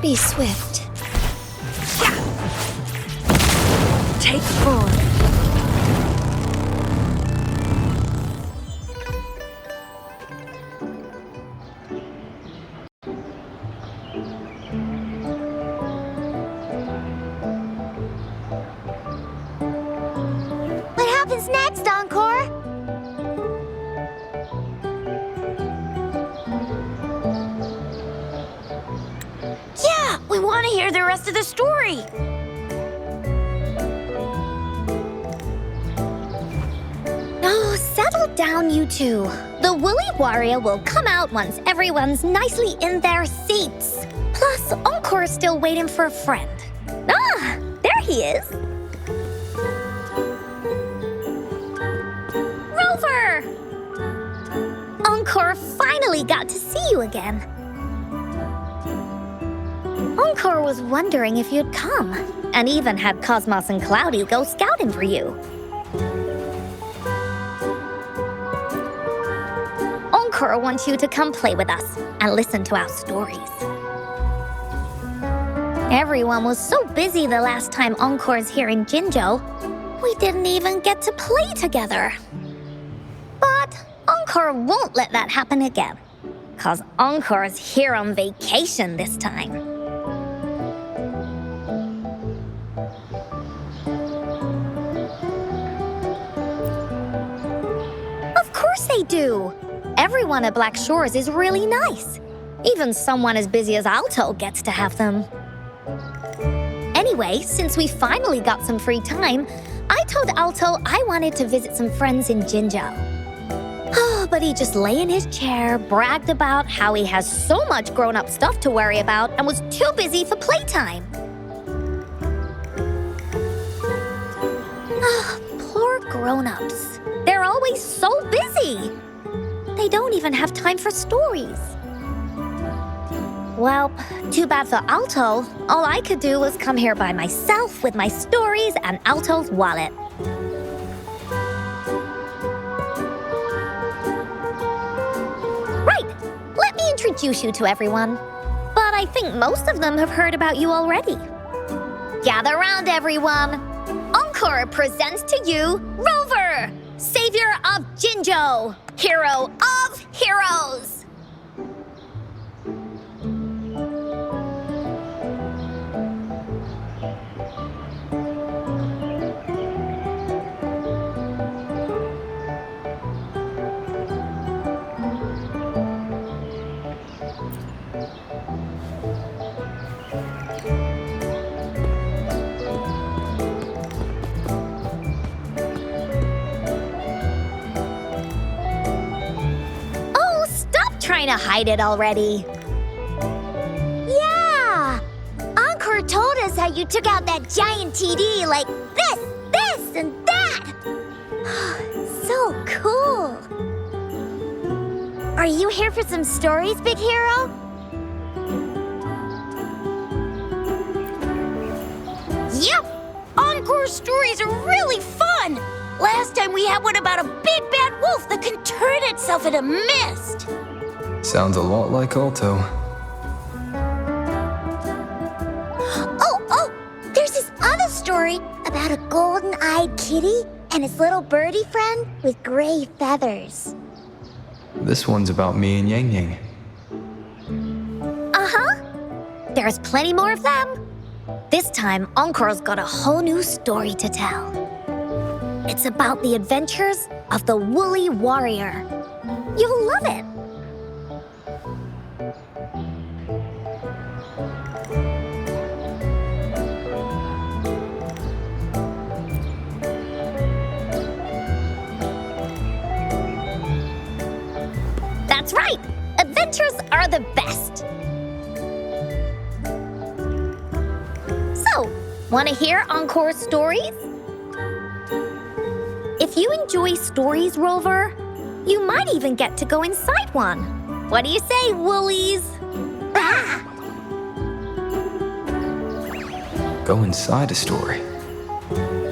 Be swift. Take 4. What happens next, Encore? Yeah, we want to hear the rest of the story. Oh, settle down, you two. The Woolly Warrior will come out once everyone's nicely in their seats. Plus, Encore's still waiting for a friend. Ah, there he is. Rover! Encore finally got to see you again. Encore was wondering if you'd come, and even had Cosmos and Cloudy go scouting for you. Encore wants you to come play with us and listen to our stories. Everyone was so busy the last time Encore's here in Jinzhou, we didn't even get to play together. But Encore won't let that happen again, 'cause Encore's here on vacation this time. Of course they do. Everyone at Black Shores is really nice. Even someone as busy as Alto gets to have them. Anyway, since we finally got some free time, I told Alto I wanted to visit some friends in Jinzhou. Oh, but he just lay in his chair, bragged about how he has so much grown-up stuff to worry about, and was too busy for playtime. Ah, poor grown-ups. They're always so busy. They don't even have time for stories. Well, too bad for Alto. All I could do was come here by myself with my stories and Alto's wallet. Right, let me introduce you to everyone. But I think most of them have heard about you already. Gather round, everyone. Encore presents to you Rover, Savior of Jinzhou, Hero of Heroes. Trying to hide it already. Yeah! Encore told us how you took out that giant TD like this, and that! So cool! Are you here for some stories, Big Hero? Yep! Encore stories are really fun! Last time we had one about a big bad wolf that can turn itself into mist. Sounds a lot like Alto. Oh, there's this other story about a golden-eyed kitty and his little birdie friend with gray feathers. This one's about me and Yang Yang. Uh-huh. There's plenty more of them. This time, Encore's got a whole new story to tell. It's about the adventures of the Woolly Warrior. You'll love it. That's right! Adventures are the best! So, want to hear Encore's stories? If you enjoy stories, Rover, you might even get to go inside one. What do you say, Woolies? Ah! Go inside a story.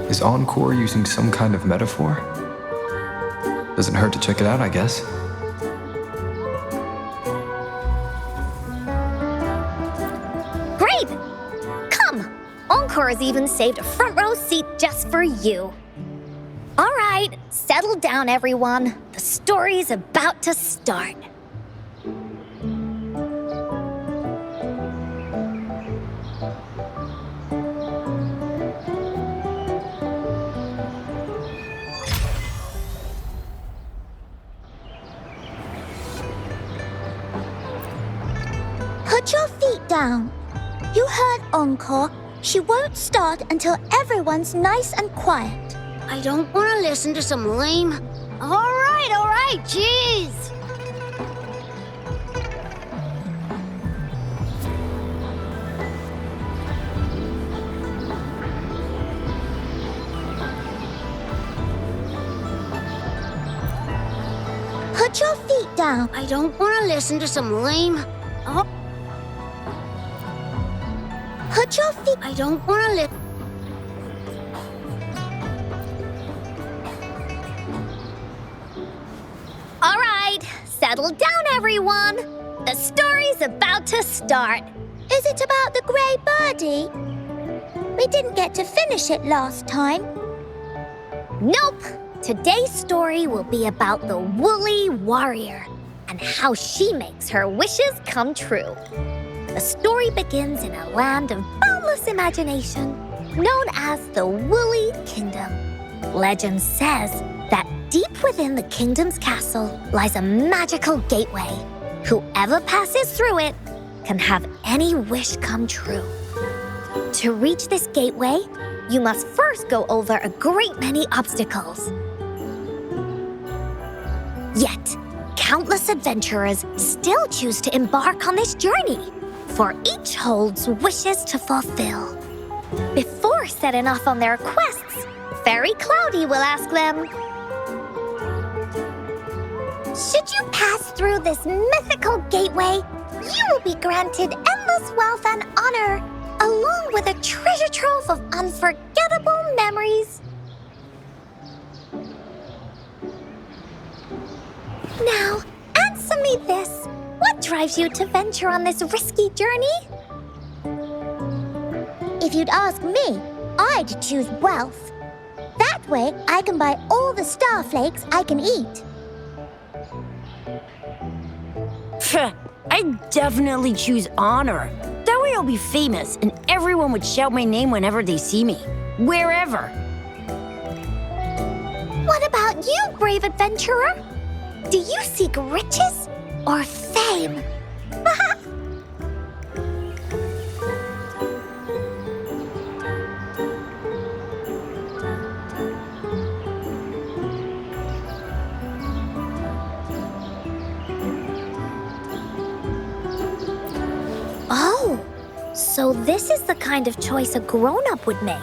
Is Encore using some kind of metaphor? Doesn't hurt to check it out, I guess. Encore's even saved a front row seat just for you. All right, settle down, everyone. The story's about to start. Put your feet down. You heard Encore. She won't start until everyone's nice and quiet. I don't want to listen to some lame... All right, jeez. Put your feet down. I don't want to listen to some lame... Put your feet... I don't want to listen... All right, settle down, everyone. The story's about to start. Is it about the grey birdie? We didn't get to finish it last time. Nope. Today's story will be about the Woolly Warrior and how she makes her wishes come true. The story begins in a land of boundless imagination known as the Woolly Kingdom. Legend says that deep within the kingdom's castle lies a magical gateway. Whoever passes through it can have any wish come true. To reach this gateway, you must first go over a great many obstacles. Yet, countless adventurers still choose to embark on this journey, for each holds wishes to fulfill. Before setting off on their quests, Fairy Cloudy will ask them, Should you pass through this mythical gateway, you will be granted endless wealth and honor, along with a treasure trove of unforgettable memories. Now, answer me this. What drives you to venture on this risky journey? If you'd ask me, I'd choose wealth. That way, I can buy all the starflakes I can eat. I'd definitely choose honor. That way I'll be famous and everyone would shout my name whenever they see me. Wherever. What about you, brave adventurer? Do you seek riches or fame? Oh, so this is the kind of choice a grown-up would make.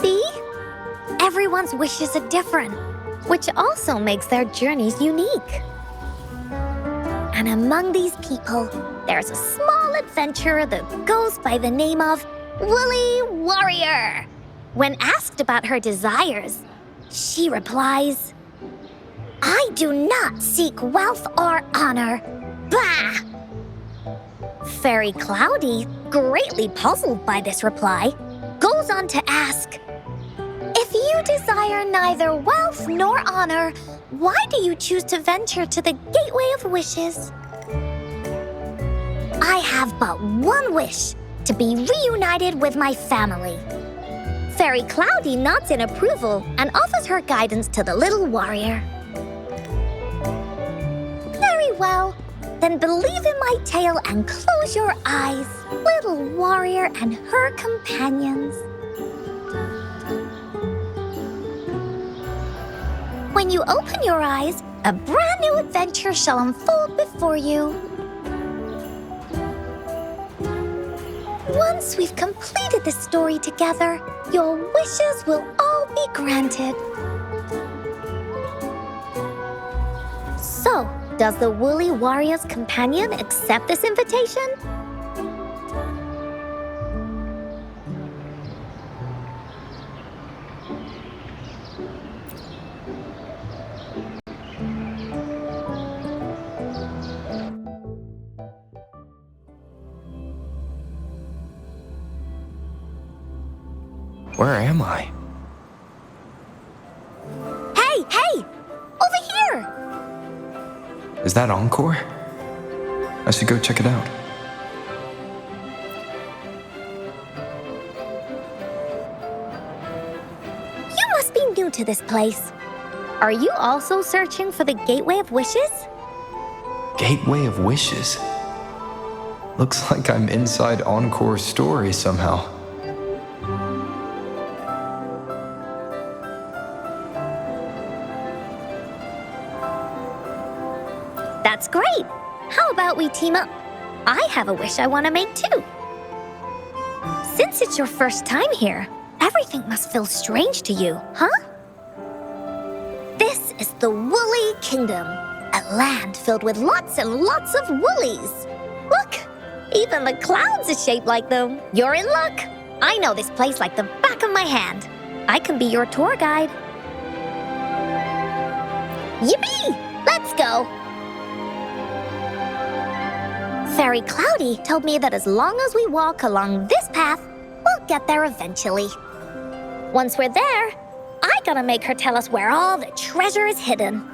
See? Everyone's wishes are different, which also makes their journeys unique. And among these people, there's a small adventurer that goes by the name of Woolly Warrior. When asked about her desires, she replies, I do not seek wealth or honor. Bah! Fairy Cloudy, greatly puzzled by this reply, goes on to ask, if you desire neither wealth nor honor, why do you choose to venture to the Gateway of Wishes? I have but one wish, to be reunited with my family. Fairy Cloudy nods in approval and offers her guidance to the little warrior. Very well. Then believe in my tale and close your eyes, little warrior and her companions. When you open your eyes, a brand new adventure shall unfold before you. Once we've completed this story together, your wishes will all be granted. So, does the Woolly Warrior's companion accept this invitation? Where am I? Hey! Over here! Is that Encore? I should go check it out. You must be new to this place. Are you also searching for the Gateway of Wishes? Gateway of Wishes. Looks like I'm inside Encore's story somehow. That's great. How about we team up? I have a wish I want to make too. Since it's your first time here, everything must feel strange to you, huh? This is the Woolly Kingdom, a land filled with lots and lots of woolies. Look, even the clouds are shaped like them. You're in luck. I know this place like the back of my hand. I can be your tour guide. Yippee! Let's go! Fairy Cloudy told me that as long as we walk along this path, we'll get there eventually. Once we're there, I gotta make her tell us where all the treasure is hidden.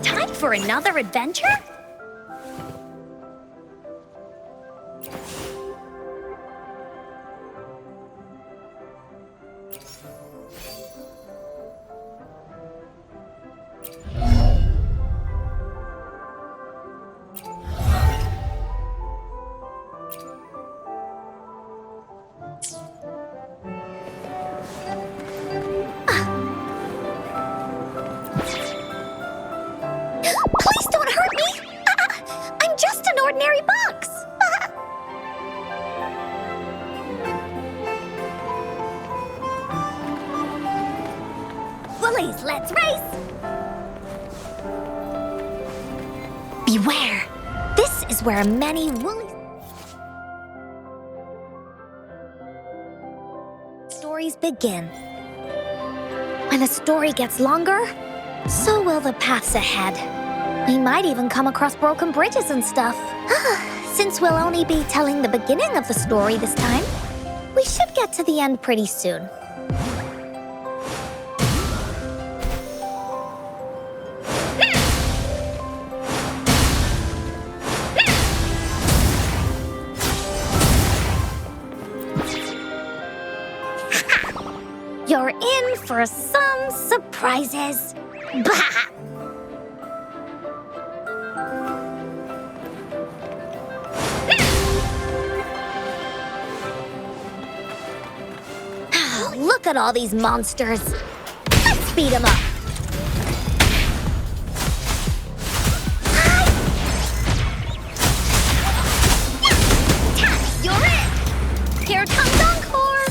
Time for another adventure? Please don't hurt me! I'm just an ordinary box! Woolies, let's race! Beware! This is where many woolly stories begin. When a story gets longer, so will the paths ahead. We might even come across broken bridges and stuff. Since we'll only be telling the beginning of the story this time, we should get to the end pretty soon. You're in for some surprises. Bah! Look at all these monsters. Let's beat them up. You're in. Here comes Encore.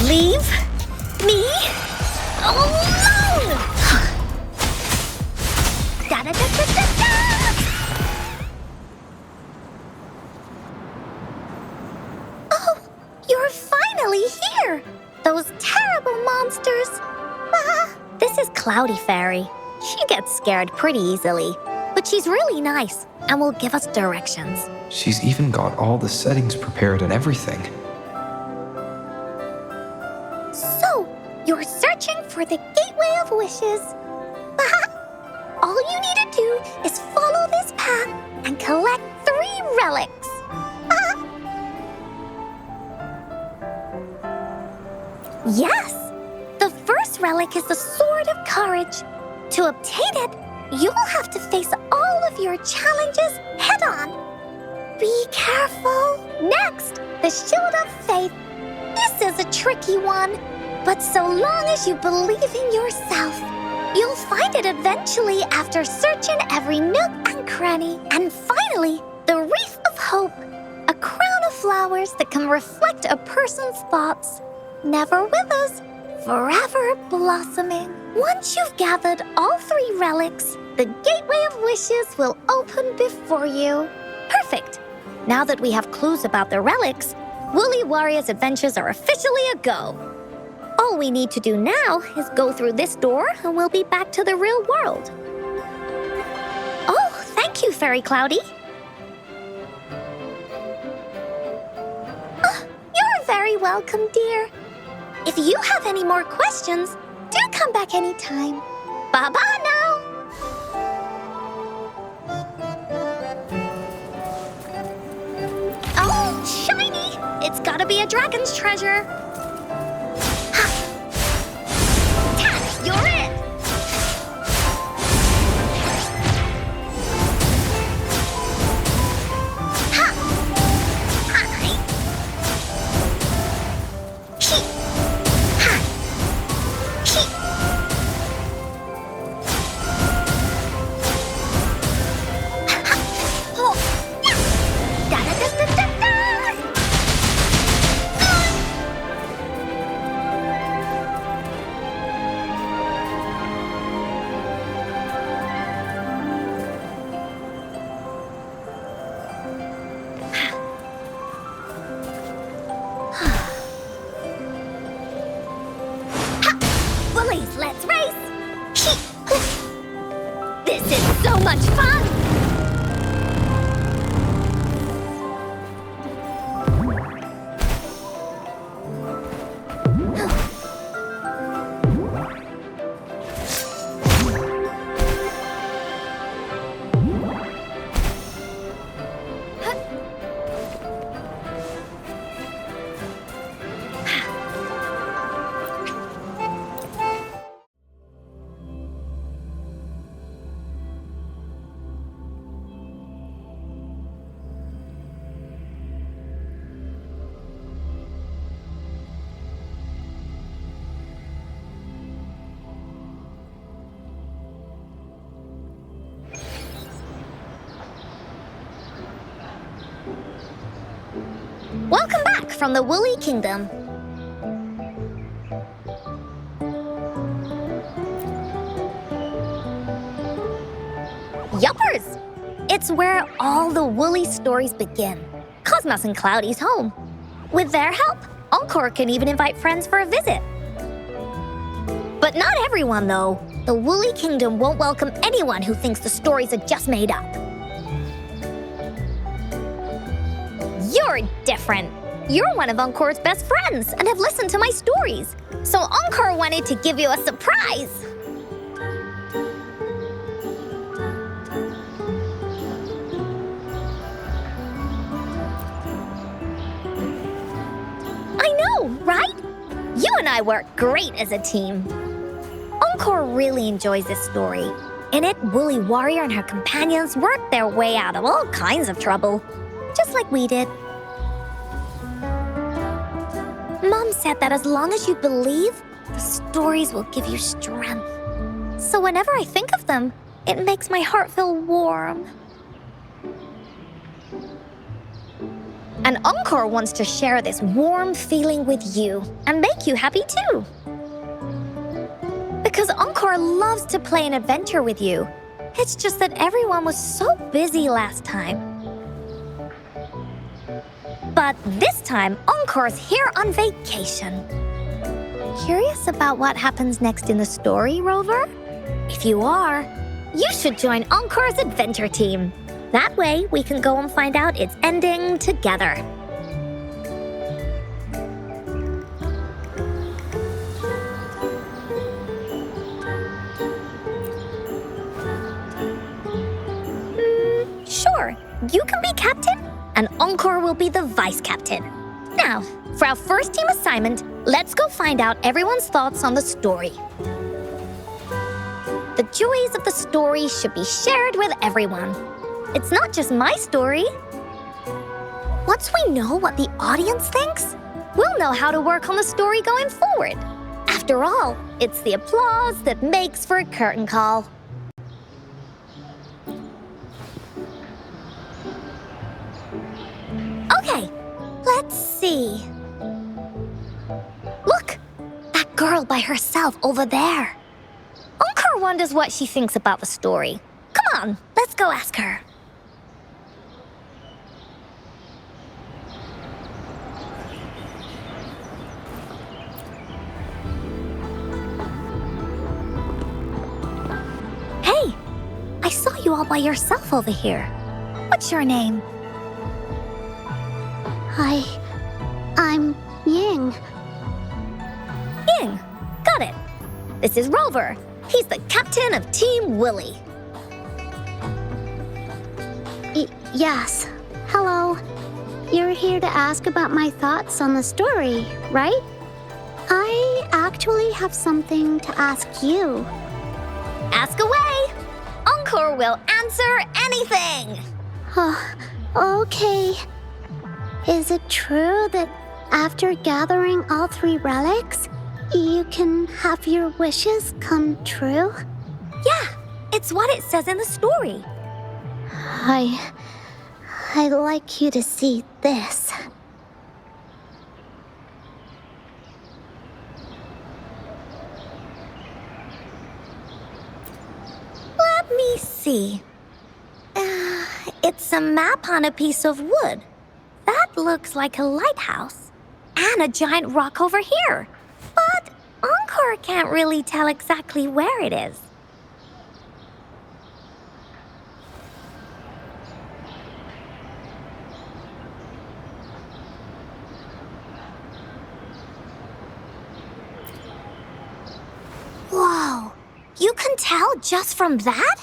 Leave me alone. Da-da-da-da-da-da. You're finally here! Those terrible monsters! This is Cloudy Fairy. She gets scared pretty easily, but she's really nice and will give us directions. She's even got all the settings prepared and everything. So, you're searching for the Gateway of Wishes. All you need to do is follow this path and collect 3 relics. Yes! The first relic is the Sword of Courage. To obtain it, you'll have to face all of your challenges head-on. Be careful. Next, the Shield of Faith. This is a tricky one, but so long as you believe in yourself, you'll find it eventually after searching every nook and cranny. And finally, the Wreath of Hope, a crown of flowers that can reflect a person's thoughts. Never withers, forever blossoming. Once you've gathered all 3 relics, the Gateway of Wishes will open before you. Perfect. Now that we have clues about the relics, Woolly Warrior's adventures are officially a go. All we need to do now is go through this door and we'll be back to the real world. Oh, thank you, Fairy Cloudy. Oh, you're very welcome, dear. If you have any more questions, do come back anytime. Bye-bye now. Oh, shiny! It's gotta be a dragon's treasure. Ha! Tack, you're in! Ha! Hi! He! Ha! He! Ha! Oh! Yeah! Da-da-da-da-da-da! Bullies, let's race! This is so much fun! Welcome back from the Woolly Kingdom. Yuppers! It's where all the woolly stories begin. Cosmos and Cloudy's home. With their help, Encore can even invite friends for a visit. But not everyone, though. The Woolly Kingdom won't welcome anyone who thinks the stories are just made up. You're different. You're one of Encore's best friends and have listened to my stories. So Encore wanted to give you a surprise. I know, right? You and I work great as a team. Encore really enjoys this story. In it, Woolly Warrior and her companions work their way out of all kinds of trouble, just like we did. Mom said that as long as you believe, the stories will give you strength. So whenever I think of them, it makes my heart feel warm. And Encore wants to share this warm feeling with you and make you happy too. Because Encore loves to play an adventure with you. It's just that everyone was so busy last time. But this time, Encore's here on vacation. Curious about what happens next in the story, Rover? If you are, you should join Encore's adventure team. That way, we can go and find out its ending together. Sure, you can be captain, and Encore will be the vice captain. Now, for our first team assignment, let's go find out everyone's thoughts on the story. The joys of the story should be shared with everyone. It's not just my story. Once we know what the audience thinks, we'll know how to work on the story going forward. After all, it's the applause that makes for a curtain call. Okay, let's see. Look, that girl by herself over there. Encore wonders what she thinks about the story. Come on, let's go ask her. saw you all by yourself over here. What's your name? I'm Ying. Ying. Got it. This is Rover. He's the captain of Team Willy. Yes. Hello. You're here to ask about my thoughts on the story, right? I actually have something to ask you. Ask away. Encore will answer anything. Okay. Is it true that after gathering all 3 relics, you can have your wishes come true? Yeah, it's what it says in the story. I'd like you to see this. Let me see. It's a map on a piece of wood. That looks like a lighthouse. And a giant rock over here. But Encore can't really tell exactly where it is. Whoa, you can tell just from that?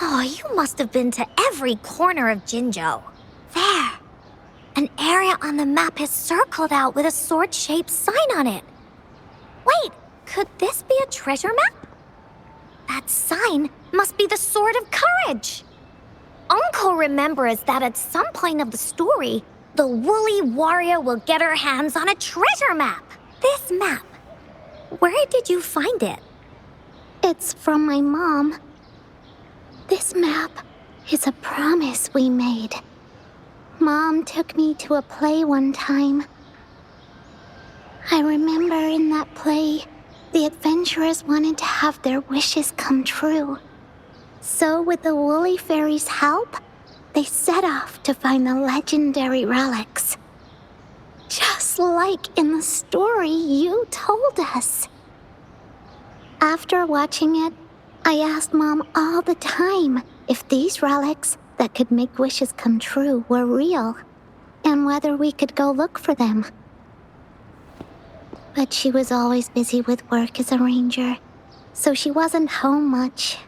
Oh, you must have been to every corner of Jinzhou. There. An area on the map is circled out with a sword-shaped sign on it. Wait, could this be a treasure map? That sign must be the Sword of Courage. Encore remembers that at some point of the story, the woolly warrior will get her hands on a treasure map. This map, where did you find it? It's from my mom. This map is a promise we made. Mom took me to a play one time. I remember in that play, the adventurers wanted to have their wishes come true. So with the Woolly Fairy's help, they set off to find the legendary relics. Just like in the story you told us. After watching it, I asked Mom all the time if these relics that could make wishes come true were real, and whether we could go look for them. But she was always busy with work as a ranger, so she wasn't home much.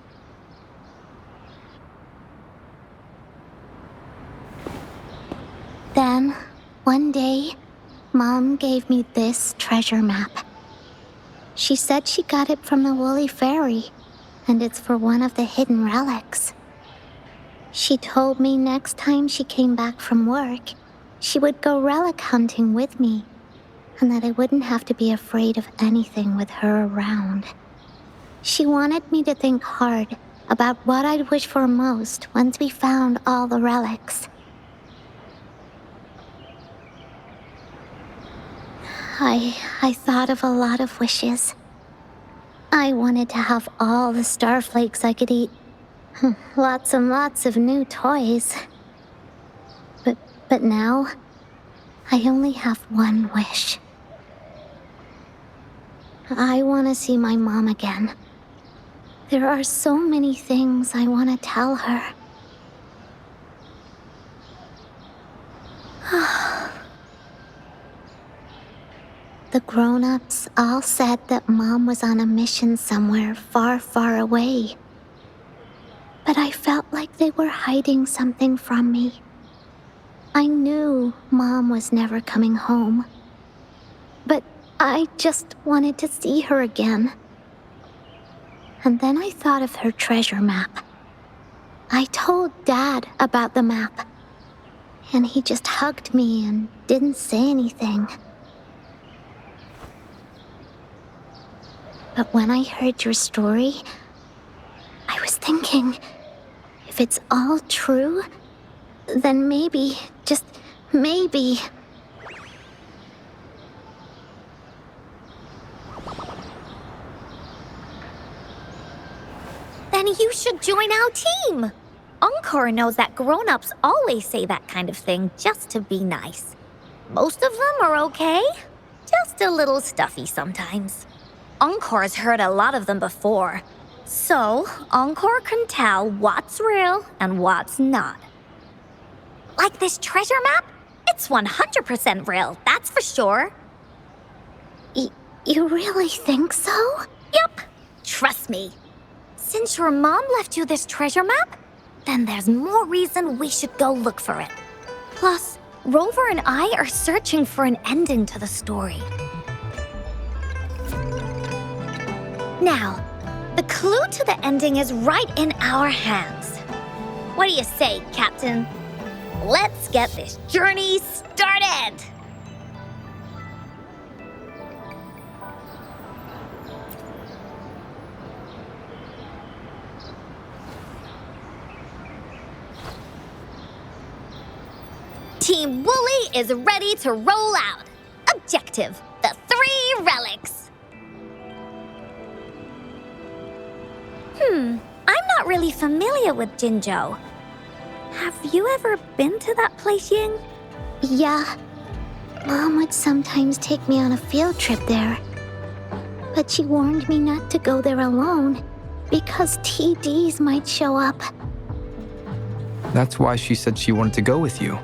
Then, one day, Mom gave me this treasure map. She said she got it from the Woolly Fairy, and it's for one of the hidden relics. She told me next time she came back from work, she would go relic hunting with me, and that I wouldn't have to be afraid of anything with her around. She wanted me to think hard about what I'd wish for most once we found all the relics. I thought of a lot of wishes. I wanted to have all the starflakes I could eat. Lots and lots of new toys. But now, I only have one wish. I want to see my mom again. There are so many things I want to tell her. The grown-ups all said that Mom was on a mission somewhere far, far away. But I felt like they were hiding something from me. I knew Mom was never coming home. But I just wanted to see her again. And then I thought of her treasure map. I told Dad about the map, and he just hugged me and didn't say anything. But when I heard your story, I was thinking, if it's all true, then maybe, just maybe... Then you should join our team. Encore knows that grown-ups always say that kind of thing just to be nice. Most of them are okay, just a little stuffy sometimes. Encore's heard a lot of them before, So, Encore can tell what's real and what's not. Like this treasure map? It's 100% real, that's for sure. You really think so? Yup, trust me. Since your mom left you this treasure map, then there's more reason we should go look for it. Plus, Rover and I are searching for an ending to the story. Now, the clue to the ending is right in our hands. What do you say, Captain? Let's get this journey started! Team Wooly is ready to roll out. Objective, the 3 relics. I'm not really familiar with Jinzhou. Have you ever been to that place, Ying? Yeah. Mom would sometimes take me on a field trip there. But she warned me not to go there alone, because TDs might show up. That's why she said she wanted to go with you.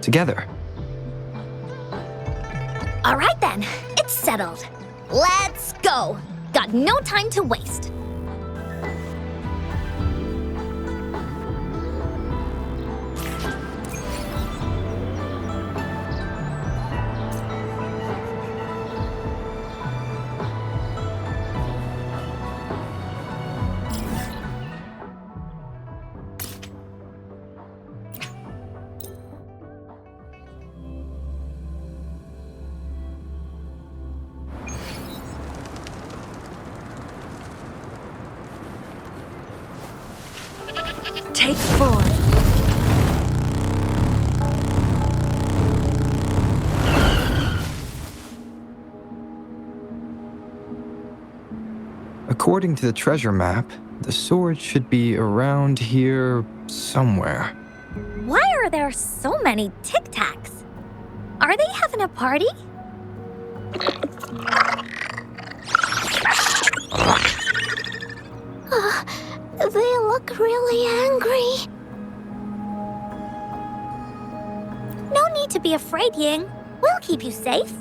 Together. All right then, it's settled. Let's go. Got no time to waste. Take 4. According to the treasure map, the sword should be around here somewhere. Why are there so many Tic Tacs? Are they having a party? They look really angry. No need to be afraid, Ying. We'll keep you safe.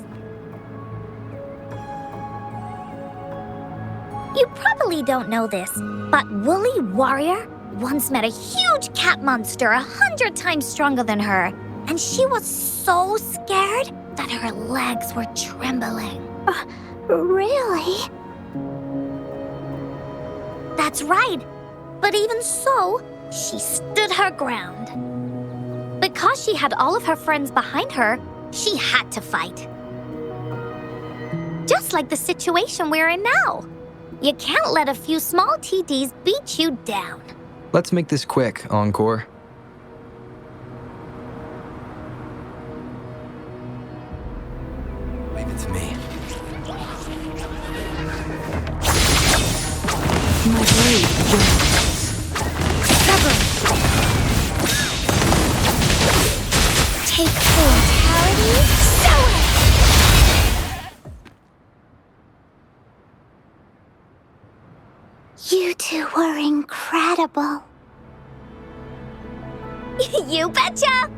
You probably don't know this, but Woolly Warrior once met a huge cat monster 100 times stronger than her, and she was so scared that her legs were trembling. Really? That's right. But even so, she stood her ground. Because she had all of her friends behind her, she had to fight. Just like the situation we're in now. You can't let a few small TDs beat you down. Let's make this quick, Encore. Leave it to me. My blade burns. Take 4. Mentality, sow it! You two were incredible. You betcha!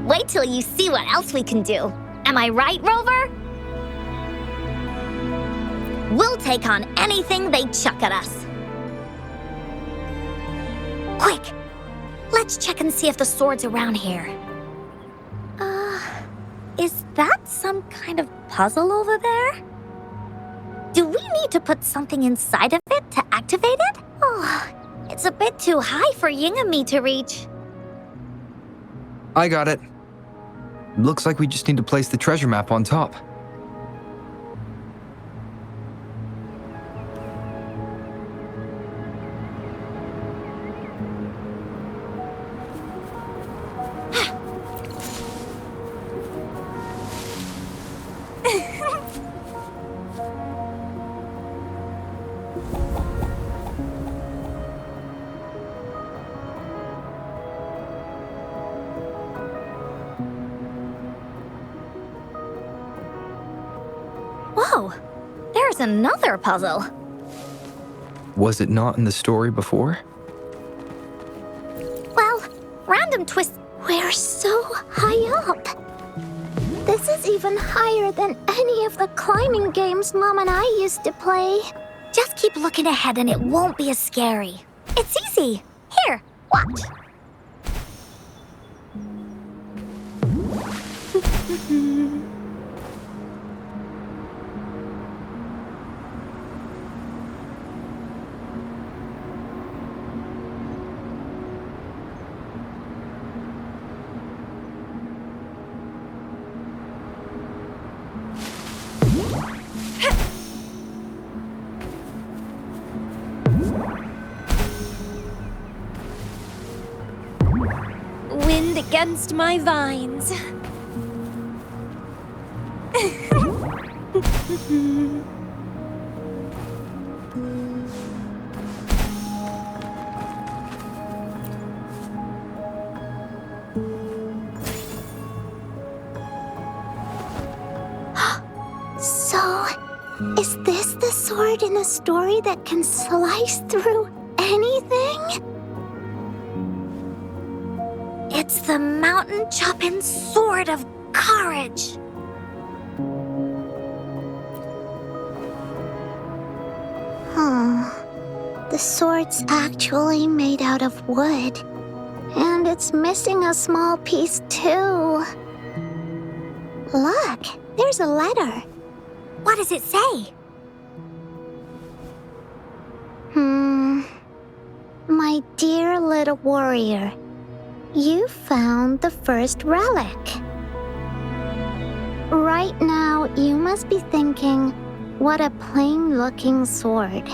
Wait till you see what else we can do. Am I right, Rover? We'll take on anything they chuck at us. Quick! Let's check and see if the sword's around here. Is that some kind of puzzle over there? Do we need to put something inside of it to activate it? Oh, it's a bit too high for Ying and me to reach. I got it. Looks like we just need to place the treasure map on top. another puzzle. Was it not in the story before? Well, random twists. We're so high up. This is even higher than any of the climbing games Mom and I used to play. Just keep looking ahead and it won't be as scary. It's easy. Here, watch. Wind against my vines. So, is this the sword in a story that can slice through anything? It's the mountain-chopping sword of courage. The sword's actually made out of wood. And it's missing a small piece too. Look, there's a letter. What does it say? My dear little warrior, you found the first relic. Right now, you must be thinking, what a plain-looking sword.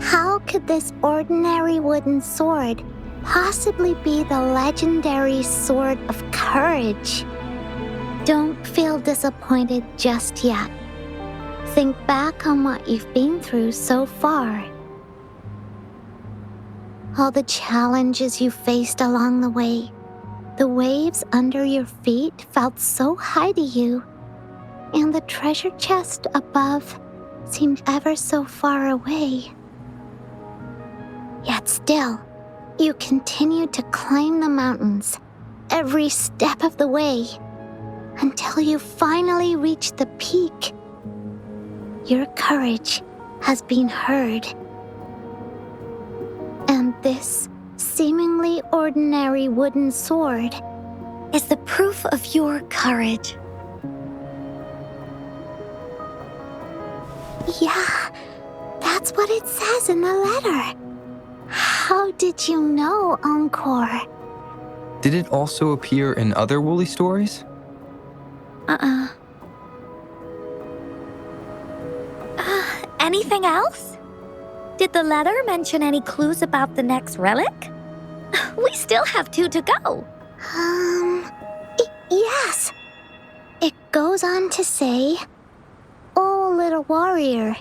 How could this ordinary wooden sword possibly be the legendary sword of courage? Don't feel disappointed just yet. Think back on what you've been through so far. All the challenges you faced along the way. The waves under your feet felt so high to you, and the treasure chest above seemed ever so far away. Yet still, you continued to climb the mountains every step of the way until you finally reached the peak. Your courage has been heard. And this seemingly ordinary wooden sword Is the proof of your courage. Yeah, that's what it says in the letter. How did you know, Encore? Did it also appear in other Woolly stories? Anything else? Did the letter mention any clues about the next relic? We still have 2 to go. Yes. It goes on to say, "Oh, little warrior,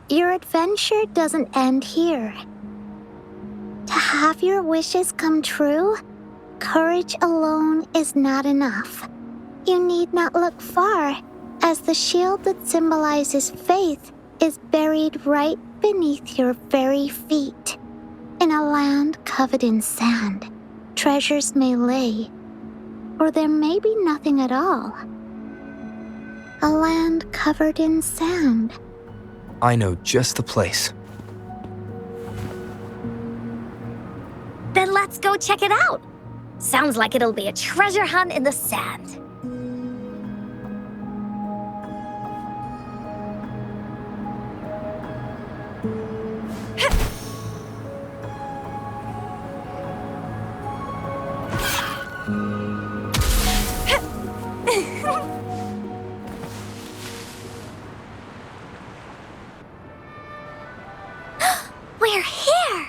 your adventure doesn't end here. To have your wishes come true, courage alone is not enough. You need not look far, as the shield that symbolizes faith is buried right beneath your very feet. In a land covered in sand, treasures may lay, or there may be nothing at all. A land covered in sand." I know just the place. Then let's go check it out. Sounds like it'll be a treasure hunt in the sand. We're here!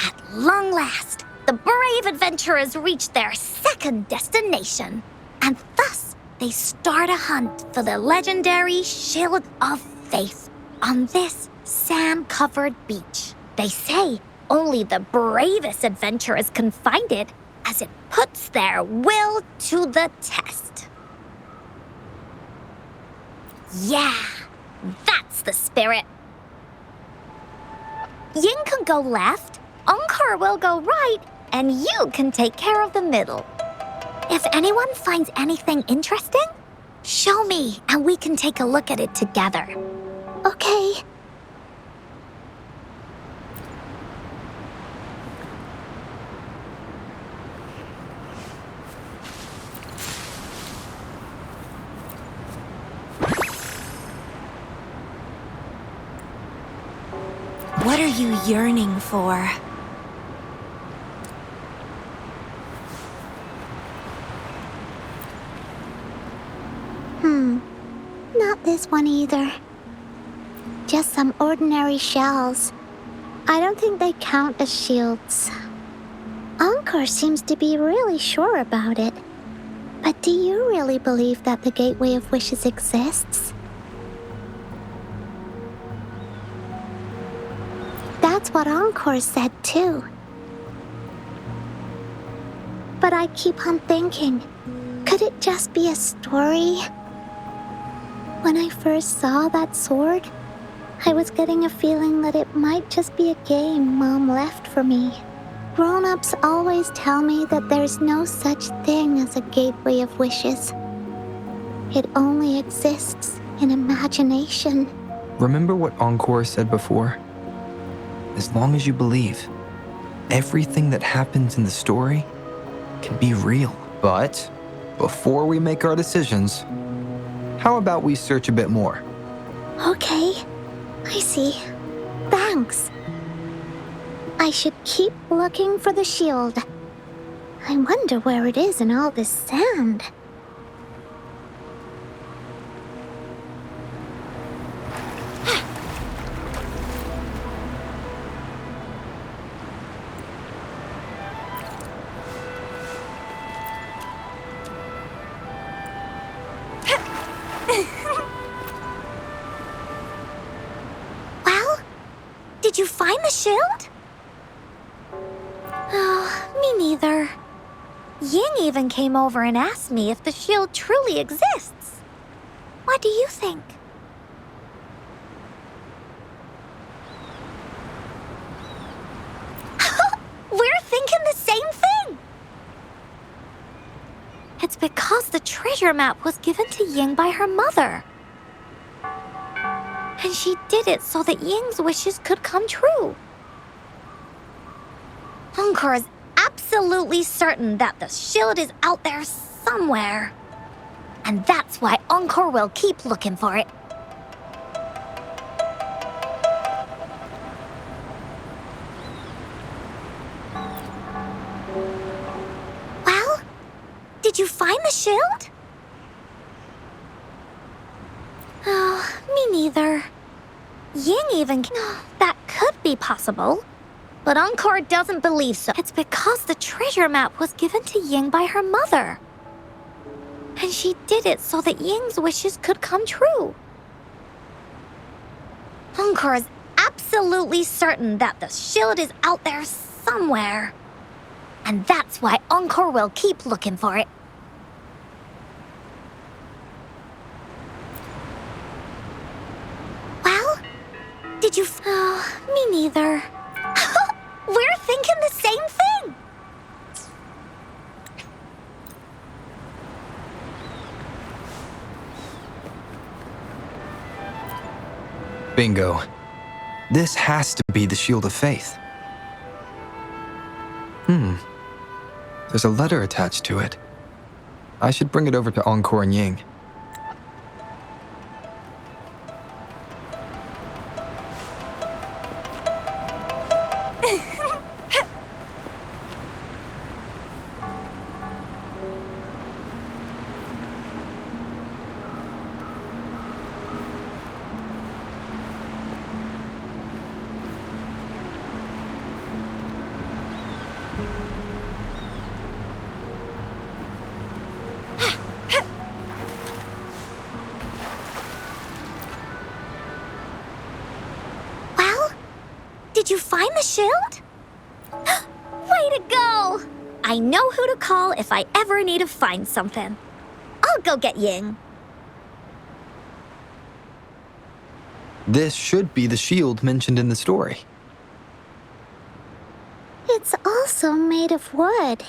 At long last, the brave adventurers reached their second destination. And thus, they start a hunt for the legendary Shield of Faith on this sand-covered beach. They say only the bravest adventurers can find it, as it puts their will to the test. Yeah, That's the spirit. Ying can go left, Encore will go right, and you can take care of the middle. If anyone finds anything interesting, show me and we can take a look at it together. Okay. What are you yearning for? Not this one either. Just some ordinary shells. I don't think they count as shields. Encore seems to be really sure about it. But do you really believe that the Gateway of Wishes exists? That's what Encore said too. But I keep on thinking, could it just be a story? When I first saw that sword, I was getting a feeling that it might just be a game Mom left for me. Grown-ups always tell me that there's no such thing as a Gateway of Wishes. It only exists in imagination. Remember what Encore said before? As long as you believe, everything that happens in the story can be real. But before we make our decisions, how about we search a bit more? Okay, I see. Thanks. I should keep looking for the shield. I wonder where it is in all this sand. Well, did you find the shield? Oh, me neither. Ying even came over and asked me if the shield truly exists. What do you think? We're thinking the same thing! It's because the treasure map was given to Ying by her mother. And she did it so that Ying's wishes could come true. Encore is absolutely certain that the shield is out there somewhere. And that's why Encore will keep looking for it. Well, did you find the shield? Oh, me neither. Ying even... That could be possible. But Encore doesn't believe so. It's because the treasure map was given to Ying by her mother. And she did it so that Ying's wishes could come true. Encore is absolutely certain that the shield is out there somewhere. And that's why Encore will keep looking for it. Well, did you... Oh, me neither. We're thinking the same thing! Bingo. This has to be the Shield of Faith. There's a letter attached to it. I should bring it over to Encore and Ying. Did you find the shield? Way to go! I know who to call if I ever need to find something. I'll go get Ying. This should be the shield mentioned in the story. It's also made of wood.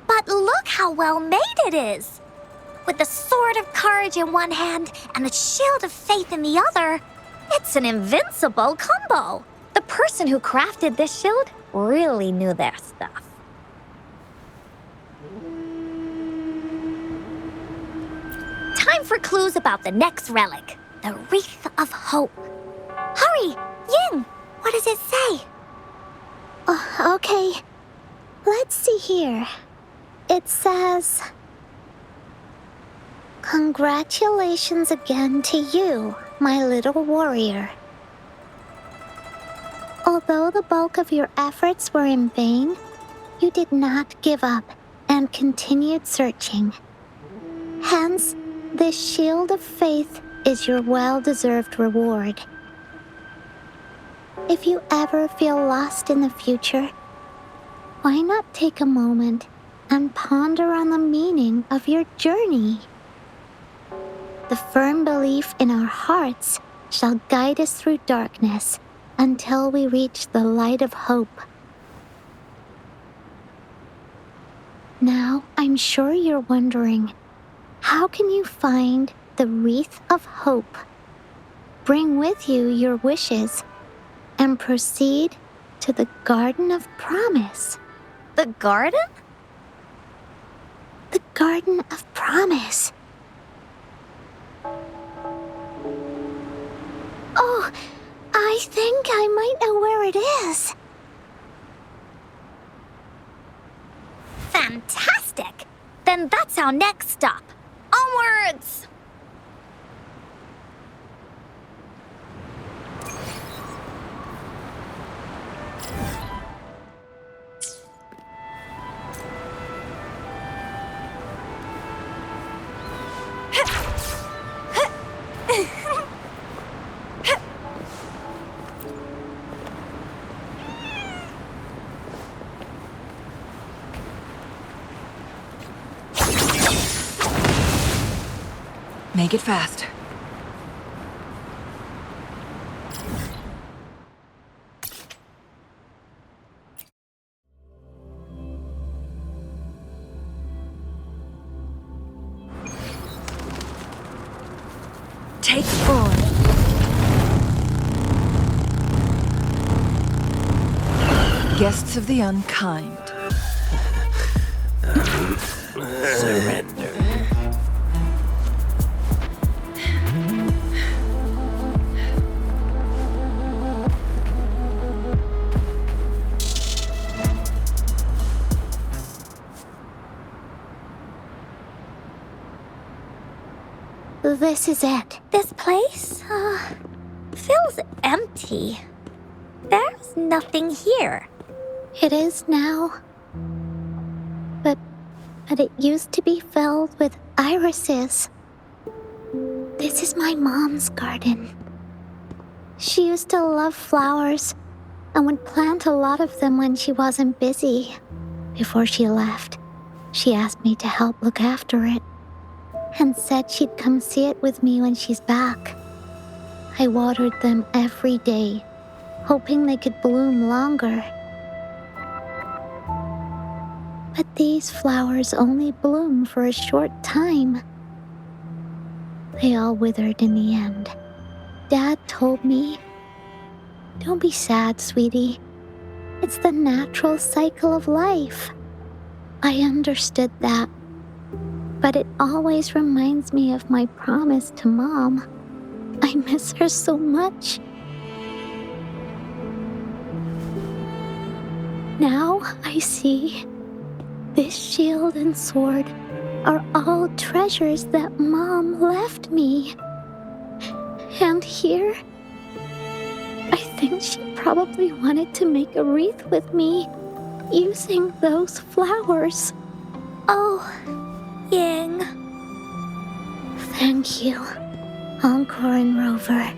But look how well made it is! With the sword of courage in one hand and the shield of faith in the other, it's an invincible combo. The person who crafted this shield really knew their stuff. Time for clues about the next relic, the Wreath of Hope. Hurry, Ying! What does it say? Okay. Let's see here. It says, "Congratulations again to you, my little warrior. Although the bulk of your efforts were in vain, you did not give up and continued searching. Hence, this shield of faith is your well-deserved reward. If you ever feel lost in the future, why not take a moment and ponder on the meaning of your journey? The firm belief in our hearts shall guide us through darkness until we reach the light of hope." Now, I'm sure you're wondering, how can you find the Wreath of Hope? Bring with you your wishes and proceed to the Garden of Promise. The garden? The Garden of Promise. Oh, I think I might know where it is. Fantastic! Then that's our next stop. Onwards! Make it fast. Take 4. Guests of the unkind. Surrender. This is it. This place, feels empty. There's nothing here. It is now. But it used to be filled with irises. This is my mom's garden. She used to love flowers and would plant a lot of them when she wasn't busy. Before she left, she asked me to help look after it and said she'd come see it with me when she's back. I watered them every day, hoping they could bloom longer. But these flowers only bloom for a short time. They all withered in the end. Dad told me, "Don't be sad, sweetie. It's the natural cycle of life." I understood that, but it always reminds me of my promise to Mom. I miss her so much. Now I see this shield and sword are all treasures that Mom left me. And here, I think she probably wanted to make a wreath with me using those flowers. Oh, Ying. Thank you, Encore and Rover.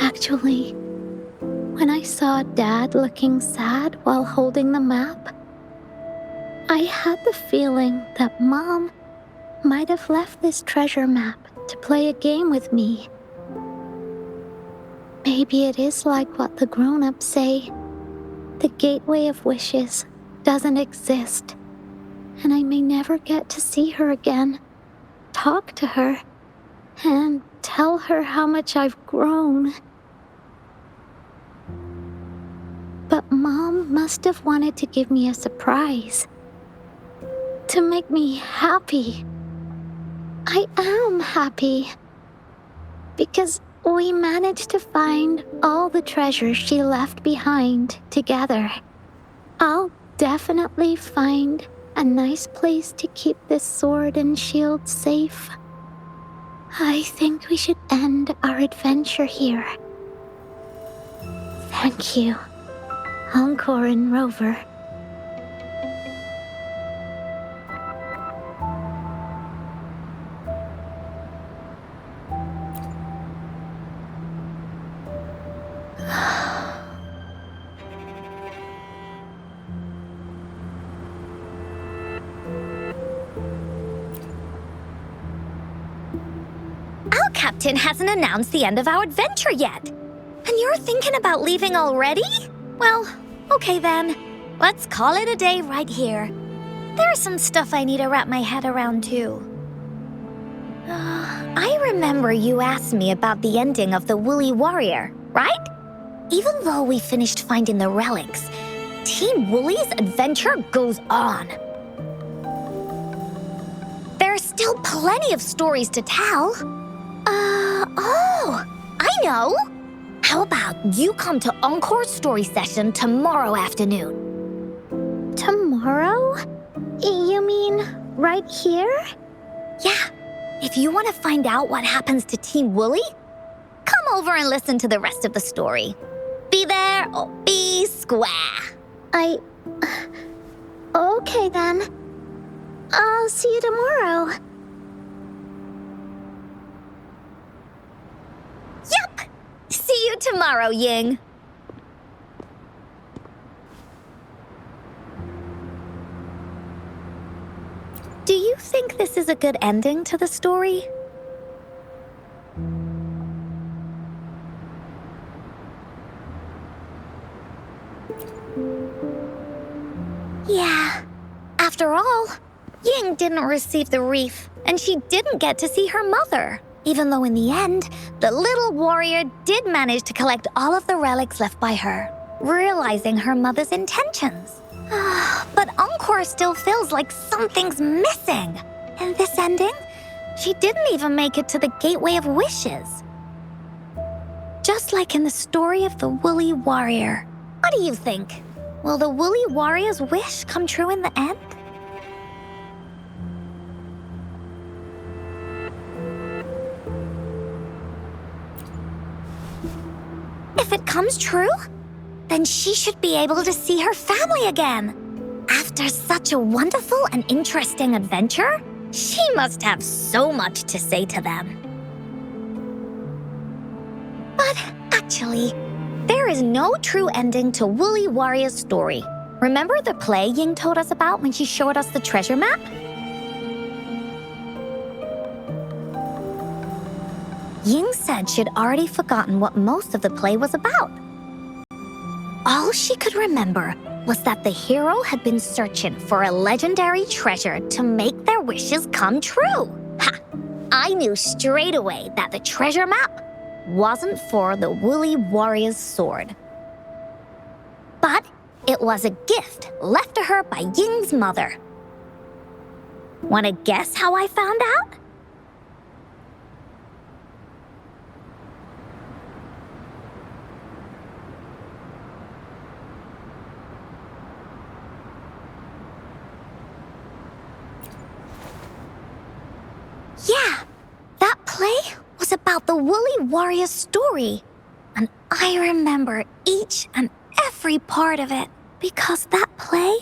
Actually, when I saw Dad looking sad while holding the map, I had the feeling that Mom might have left this treasure map to play a game with me. Maybe it is like what the grown-ups say. The gateway of wishes doesn't exist, and I may never get to see her again, talk to her, and tell her how much I've grown. But Mom must have wanted to give me a surprise. To make me happy. I am happy. Because we managed to find all the treasures she left behind together. I'll definitely find a nice place to keep this sword and shield safe. I think we should end our adventure here. Thank you, Encore and Rover. Our captain hasn't announced the end of our adventure yet. And you're thinking about leaving already? Well, okay then. Let's call it a day right here. There's some stuff I need to wrap my head around too. I remember you asked me about the ending of the Woolly Warrior, right? Even though we finished finding the relics, Team Woolly's adventure goes on. There's still plenty of stories to tell. I know! How about you come to Encore's story session tomorrow afternoon? Tomorrow? You mean right here? Yeah, if you want to find out what happens to Team Woolly, come over and listen to the rest of the story. Be there or be square. Okay then. I'll see you tomorrow. Yep! See you tomorrow, Ying. Do you think this is a good ending to the story? Yeah. After all, Ying didn't receive the wreath, and she didn't get to see her mother. Even though in the end, the little warrior did manage to collect all of the relics left by her, realizing her mother's intentions. But Encore still feels like something's missing. In this ending, she didn't even make it to the Gateway of Wishes. Just like in the story of the Woolly Warrior. What do you think? Will the Woolly Warrior's wish come true in the end? If it comes true, then she should be able to see her family again. After such a wonderful and interesting adventure, she must have so much to say to them. But actually, there is no true ending to Woolly Warrior's story. Remember the play Ying told us about when she showed us the treasure map? Ying said she'd already forgotten what most of the play was about. All she could remember was that the hero had been searching for a legendary treasure to make their wishes come true. Ha! I knew straight away that the treasure map wasn't for the Woolly Warrior's sword. But it was a gift left to her by Ying's mother. Wanna guess how I found out? Yeah, that play was about the Woolly Warrior's story. And I remember each and every part of it because that play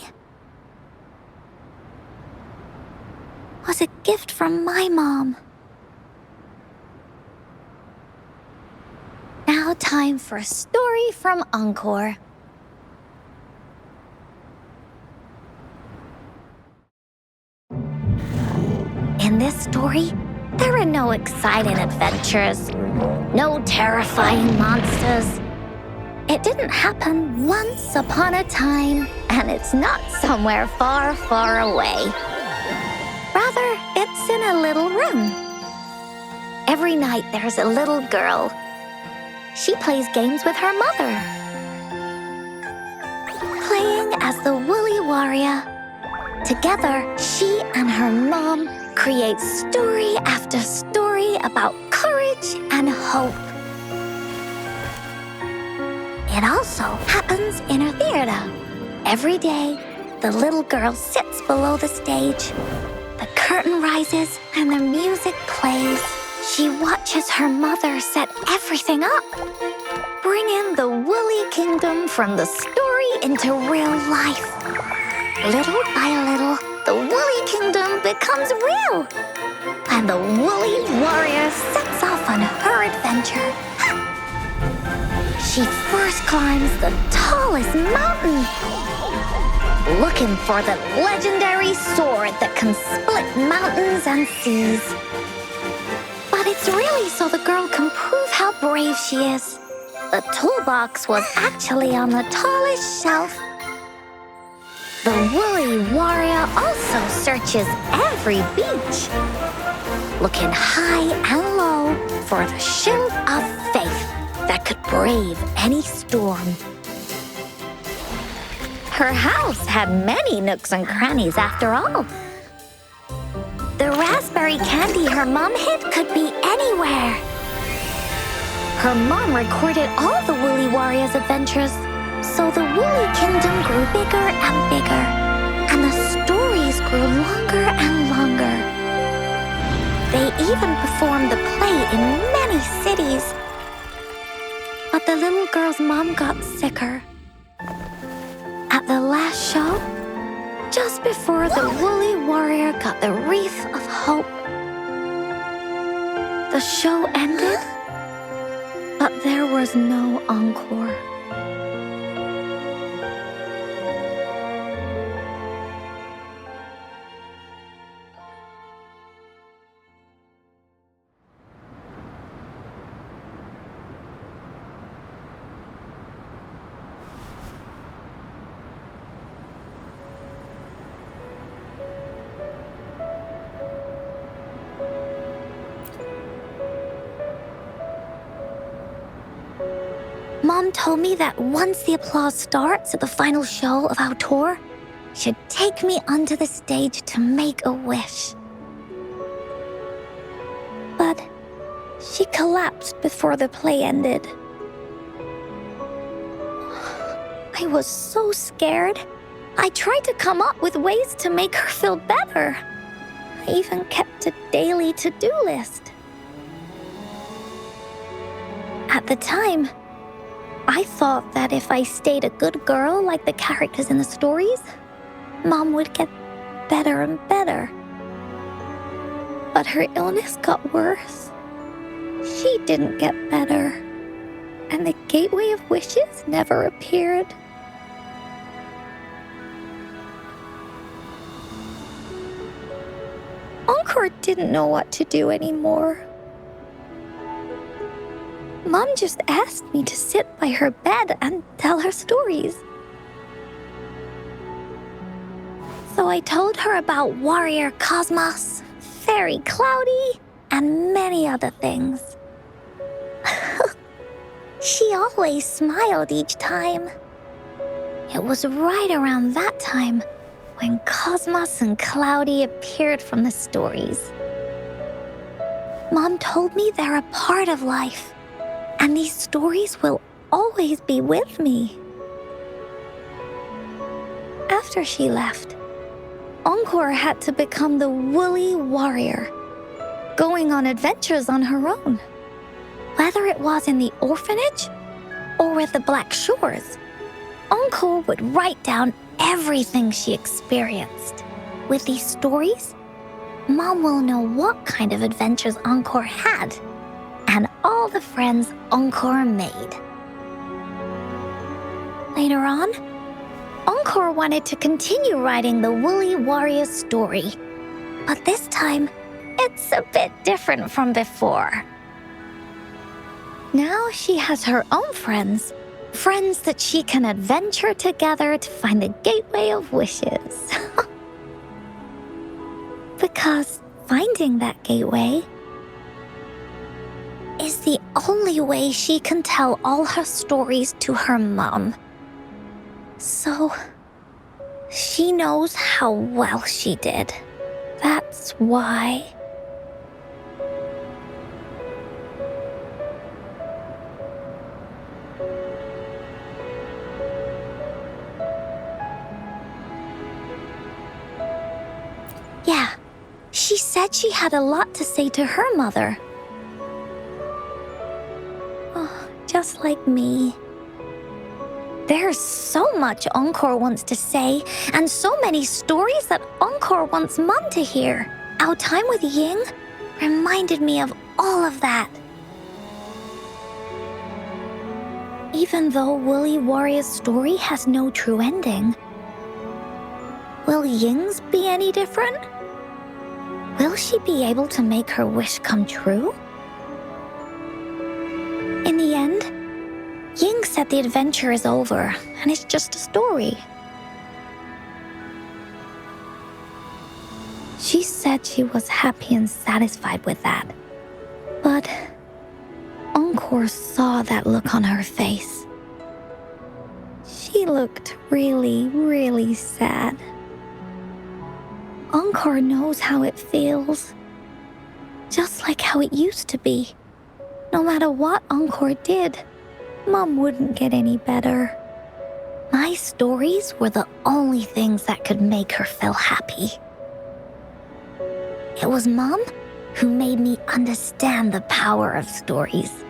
was a gift from my mom. Now time for a story from Encore. In this story, There are no exciting adventures, no terrifying monsters. It didn't happen once upon a time, and it's not somewhere far, far away. Rather, it's in a little room. Every night there's a little girl. She plays games with her mother. Playing as the Woolly Warrior. Together, she and her mom create story after story about courage and hope. It also happens in a theater. Every day, the little girl sits below the stage. The curtain rises and the music plays. She watches her mother set everything up, bringing the Woolly Kingdom from the story into real life. Little by little, the Woolly Kingdom becomes real, and the Woolly Warrior sets off on her adventure. She first climbs the tallest mountain, looking for the legendary sword that can split mountains and seas. But it's really so the girl can prove how brave she is. The toolbox was actually on the tallest shelf. The Woolly Warrior also searches every beach, looking high and low for the shield of faith that could brave any storm. Her house had many nooks and crannies after all. The raspberry candy her mom hid could be anywhere. Her mom recorded all the Woolly Warrior's adventures, so the Woolly Kingdom grew bigger and bigger, and the stories grew longer and longer. They even performed the play in many cities. But the little girl's mom got sicker. At the last show, just before the Woolly Warrior got the wreath of hope, the show ended, but there was no encore. Mom told me that once the applause starts at the final show of our tour, she'd take me onto the stage to make a wish. But she collapsed before the play ended. I was so scared. I tried to come up with ways to make her feel better. I even kept a daily to-do list. At the time, I thought that if I stayed a good girl like the characters in the stories, Mom would get better and better. But her illness got worse. She didn't get better, and the Gateway of Wishes never appeared. Encore didn't know what to do anymore. Mom just asked me to sit by her bed and tell her stories. So I told her about Warrior Cosmos, Fairy Cloudy, and many other things. She always smiled each time. It was right around that time when Cosmos and Cloudy appeared from the stories. Mom told me they're a part of life, and these stories will always be with me. After she left, Encore had to become the Woolly Warrior, going on adventures on her own. Whether it was in the orphanage or with the Black Shores, Encore would write down everything she experienced. With these stories, Mom will know what kind of adventures Encore had and all the friends Encore made. Later on, Encore wanted to continue writing the Woolly Warrior story, but this time It's a bit different from before. Now she has her own friends. Friends that she can adventure together to find the gateway of wishes. Because finding that gateway is the only way she can tell all her stories to her mom. So, she knows how well she did. That's why. Yeah, she said she had a lot to say to her mother. Oh, just like me. There's so much Encore wants to say, and so many stories that Encore wants Mom to hear. Our time with Ying reminded me of all of that. Even though Woolly Warrior's story has no true ending, will Ying's be any different? Will she be able to make her wish come true? In the end, Ying said the adventure is over, and it's just a story. She said she was happy and satisfied with that. But Encore saw that look on her face. She looked really, really sad. Encore knows how it feels. Just like how it used to be. No matter what Encore did, Mom wouldn't get any better. My stories were the only things that could make her feel happy. It was Mom who made me understand the power of stories.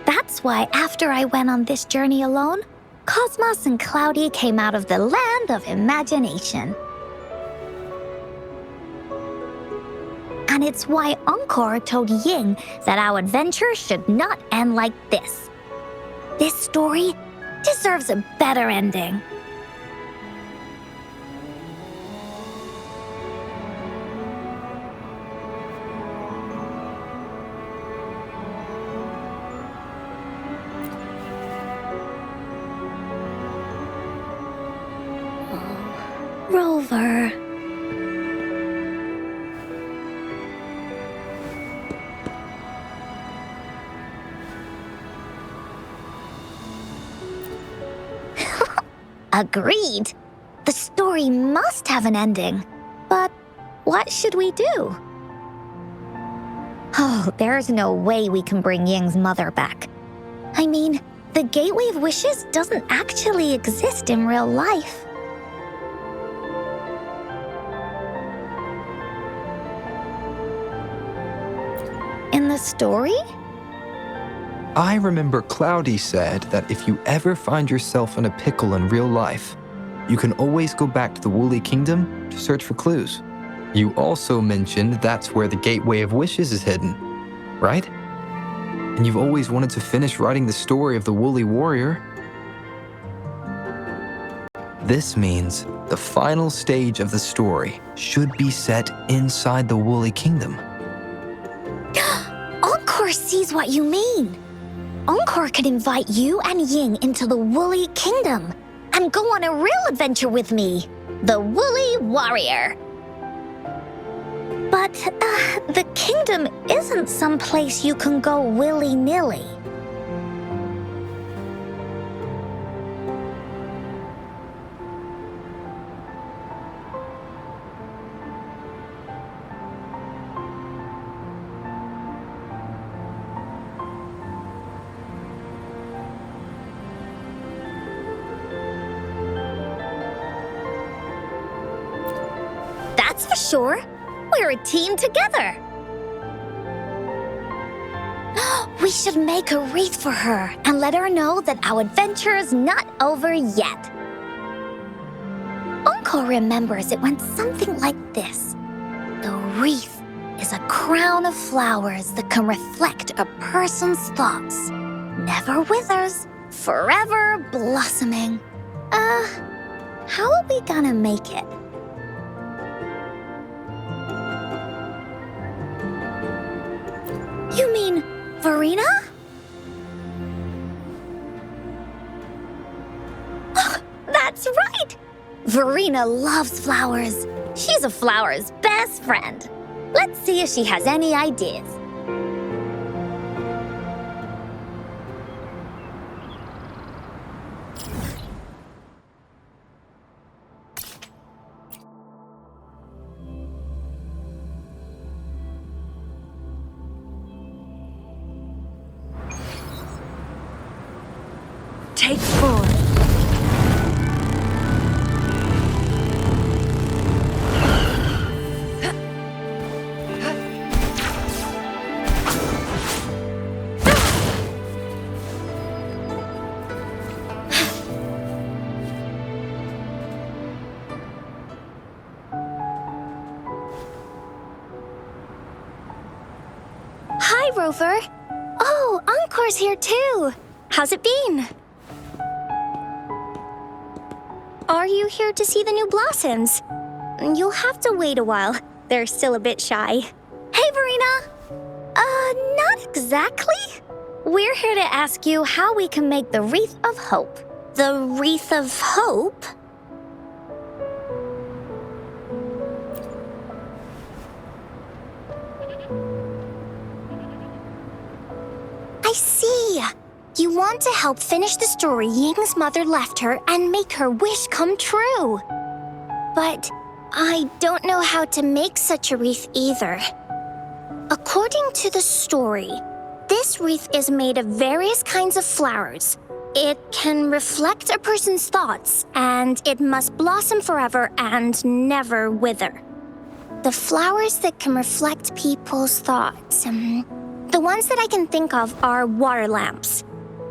That's why after I went on this journey alone, Cosmos and Cloudy came out of the land of imagination. And it's why Encore told Ying that our adventure should not end like this. This story deserves a better ending. Oh, Rover. Agreed. The story must have an ending. But what should we do? Oh, there's no way we can bring Ying's mother back. I mean, the Gateway of Wishes doesn't actually exist in real life. In the story? I remember Cloudy said that if you ever find yourself in a pickle in real life, you can always go back to the Woolly Kingdom to search for clues. You also mentioned that's where the Gateway of Wishes is hidden, right? And you've always wanted to finish writing the story of the Woolly Warrior. This means the final stage of the story should be set inside the Woolly Kingdom. Encore sees what you mean. Encore could invite you and Ying into the Woolly Kingdom and go on a real adventure with me, the Woolly Warrior. But the kingdom isn't some place you can go willy-nilly. That's for sure. We're a team together. We should make a wreath for her and let her know that our adventure is not over yet. Encore remembers it went something like this. The wreath is a crown of flowers that can reflect a person's thoughts. Never withers, forever blossoming. How are we gonna make it? Verena? That's right! Verena loves flowers. She's a flower's best friend. Let's see if she has any ideas. Take 4. Hi, Rover. Oh, Encore's here too. How's it been? Are you here to see the new blossoms? You'll have to wait a while. They're still a bit shy. Hey, Verena! Not exactly. We're here to ask you how we can make the Wreath of Hope. The Wreath of Hope? I see. You want to help finish the story Ying's mother left her and make her wish come true. But I don't know how to make such a wreath either. According to the story, this wreath is made of various kinds of flowers. It can reflect a person's thoughts, and it must blossom forever and never wither. The flowers that can reflect people's thoughts, the ones that I can think of are water lamps.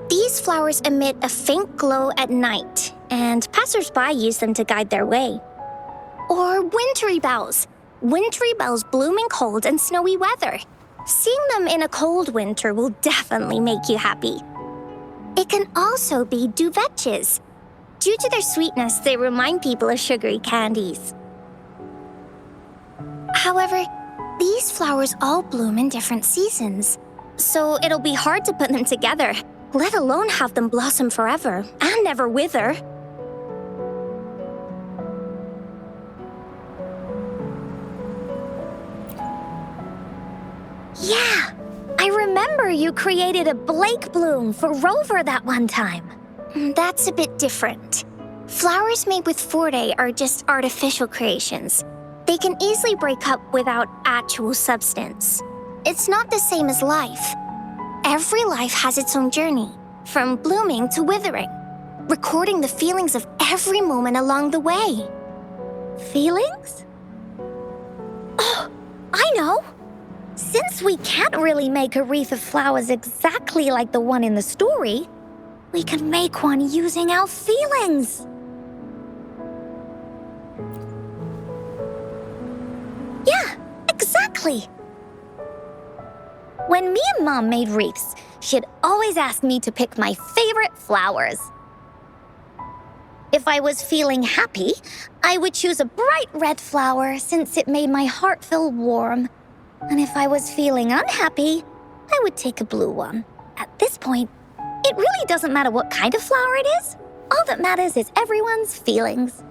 These flowers emit a faint glow at night, and passers-by use them to guide their way. Or wintry bells. Wintry bells bloom in cold and snowy weather. Seeing them in a cold winter will definitely make you happy. It can also be duvetches. Due to their sweetness, they remind people of sugary candies. However, these flowers all bloom in different seasons, so it'll be hard to put them together, let alone have them blossom forever and never wither. Yeah, I remember you created a Blake bloom for Rover that one time. That's a bit different. Flowers made with Forte are just artificial creations. They can easily break up without actual substance. It's not the same as life. Every life has its own journey, from blooming to withering, recording the feelings of every moment along the way. Feelings? Oh, I know! Since we can't really make a wreath of flowers exactly like the one in the story, we can make one using our feelings. Yeah, exactly. When me and Mom made wreaths, she'd always ask me to pick my favorite flowers. If I was feeling happy, I would choose a bright red flower since it made my heart feel warm. And if I was feeling unhappy, I would take a blue one. At this point, it really doesn't matter what kind of flower it is. All that matters is everyone's feelings.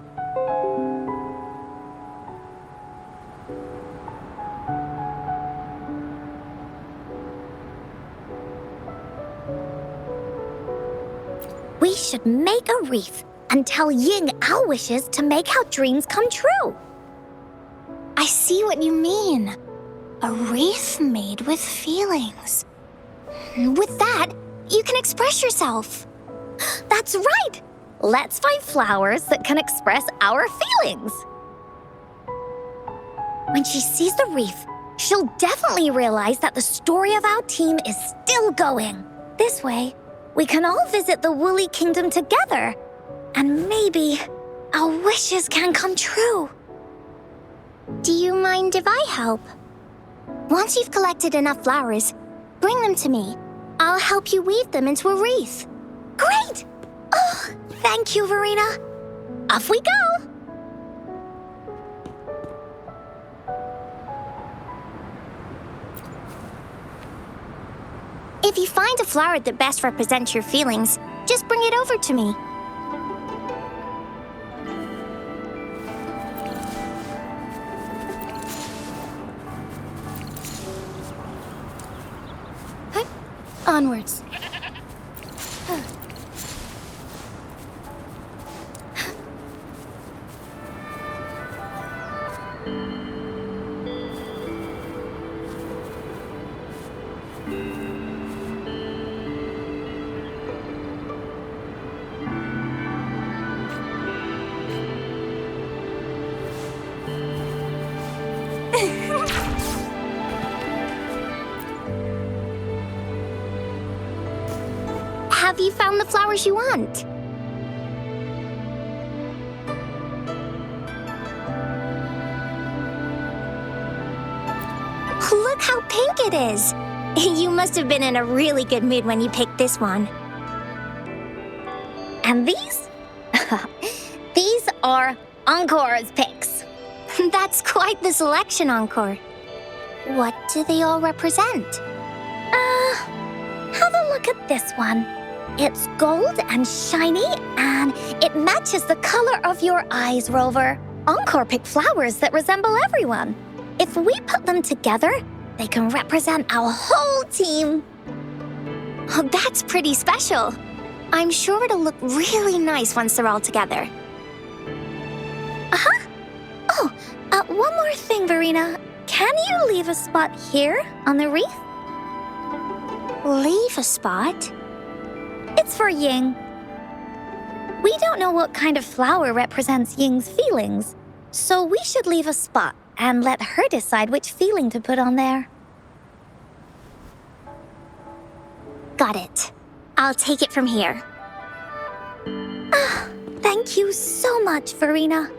We should make a wreath and tell Ying our wishes to make our dreams come true. I see what you mean. A wreath made with feelings. With that, you can express yourself. That's right! Let's find flowers that can express our feelings. When she sees the wreath, she'll definitely realize that the story of our team is still going. This way, we can all visit the Woolly Kingdom together, and maybe our wishes can come true. Do you mind if I help? Once you've collected enough flowers, bring them to me. I'll help you weave them into a wreath. Great! Oh, thank you, Verena. Off we go! If you find a flower that best represents your feelings, just bring it over to me. Onwards. Have you found the flowers you want? Look how pink it is! You must have been in a really good mood when you picked this one. And these? These are Encore's picks. That's quite the selection, Encore. What do they all represent? Have a look at this one. It's gold and shiny, and it matches the color of your eyes, Rover. Encore picked flowers that resemble everyone. If we put them together, they can represent our whole team. Oh, that's pretty special. I'm sure it'll look really nice once they're all together. Oh, one more thing, Verena. Can you leave a spot here on the wreath? Leave a spot? It's for Ying. We don't know what kind of flower represents Ying's feelings, so we should leave a spot and let her decide which feeling to put on there. Got it. I'll take it from here. Thank you so much, Verena.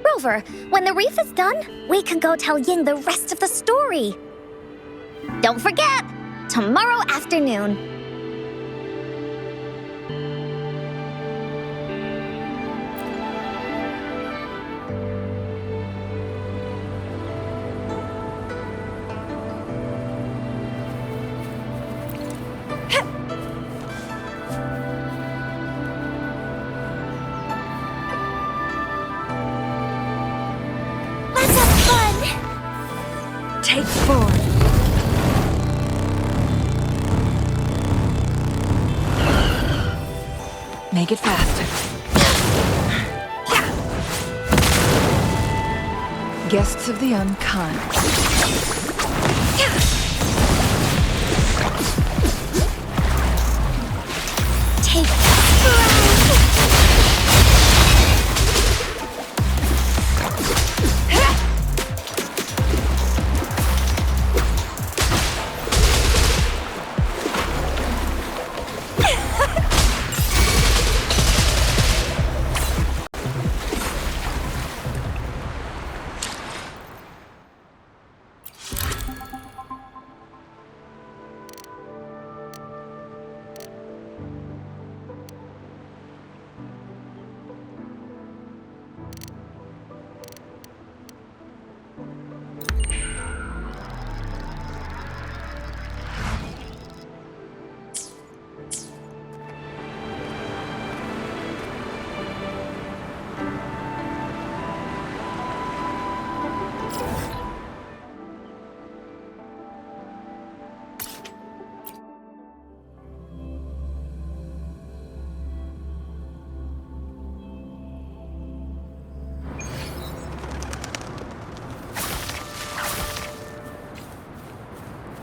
Rover, when the wreath is done, we can go tell Ying the rest of the story. Don't forget, tomorrow afternoon. Take 4. Make it faster. Guests of the unkind. Take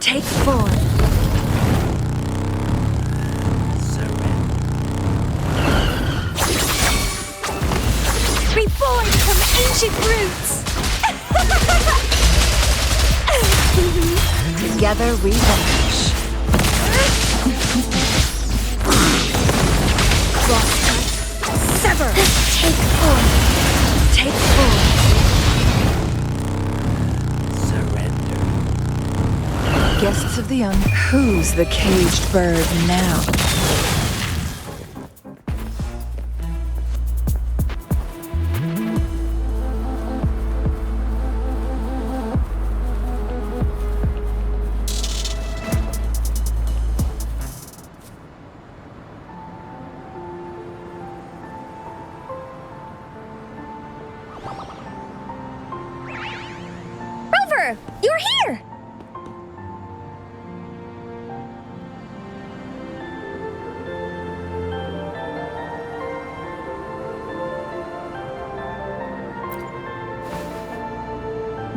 Take 4. Surrender. reborn from ancient roots! Together we vanish. Crosscut. Sever. Take 4. Take 4. Surrender. Guests of the Who's the caged bird now? Rover! You're here!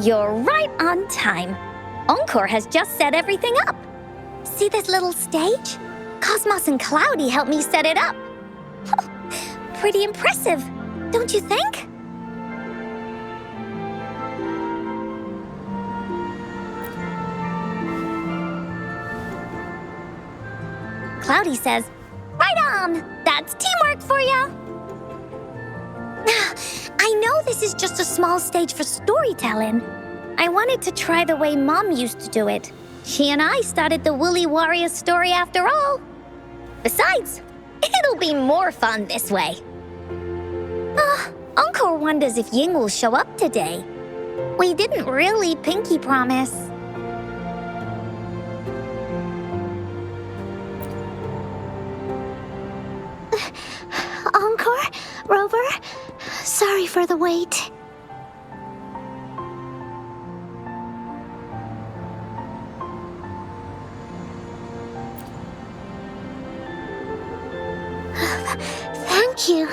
You're right on time. Encore has just set everything up. See this little stage? Cosmos and Cloudy helped me set it up. Pretty impressive, don't you think? Cloudy says, right on! That's teamwork for ya! I know this is just a small stage for storytelling. I wanted to try the way Mom used to do it. She and I started the Woolly Warrior story after all. Besides, it'll be more fun this way. Encore wonders if Ying will show up today. We didn't really pinky promise. Encore? Rover? Sorry for the wait. Thank you.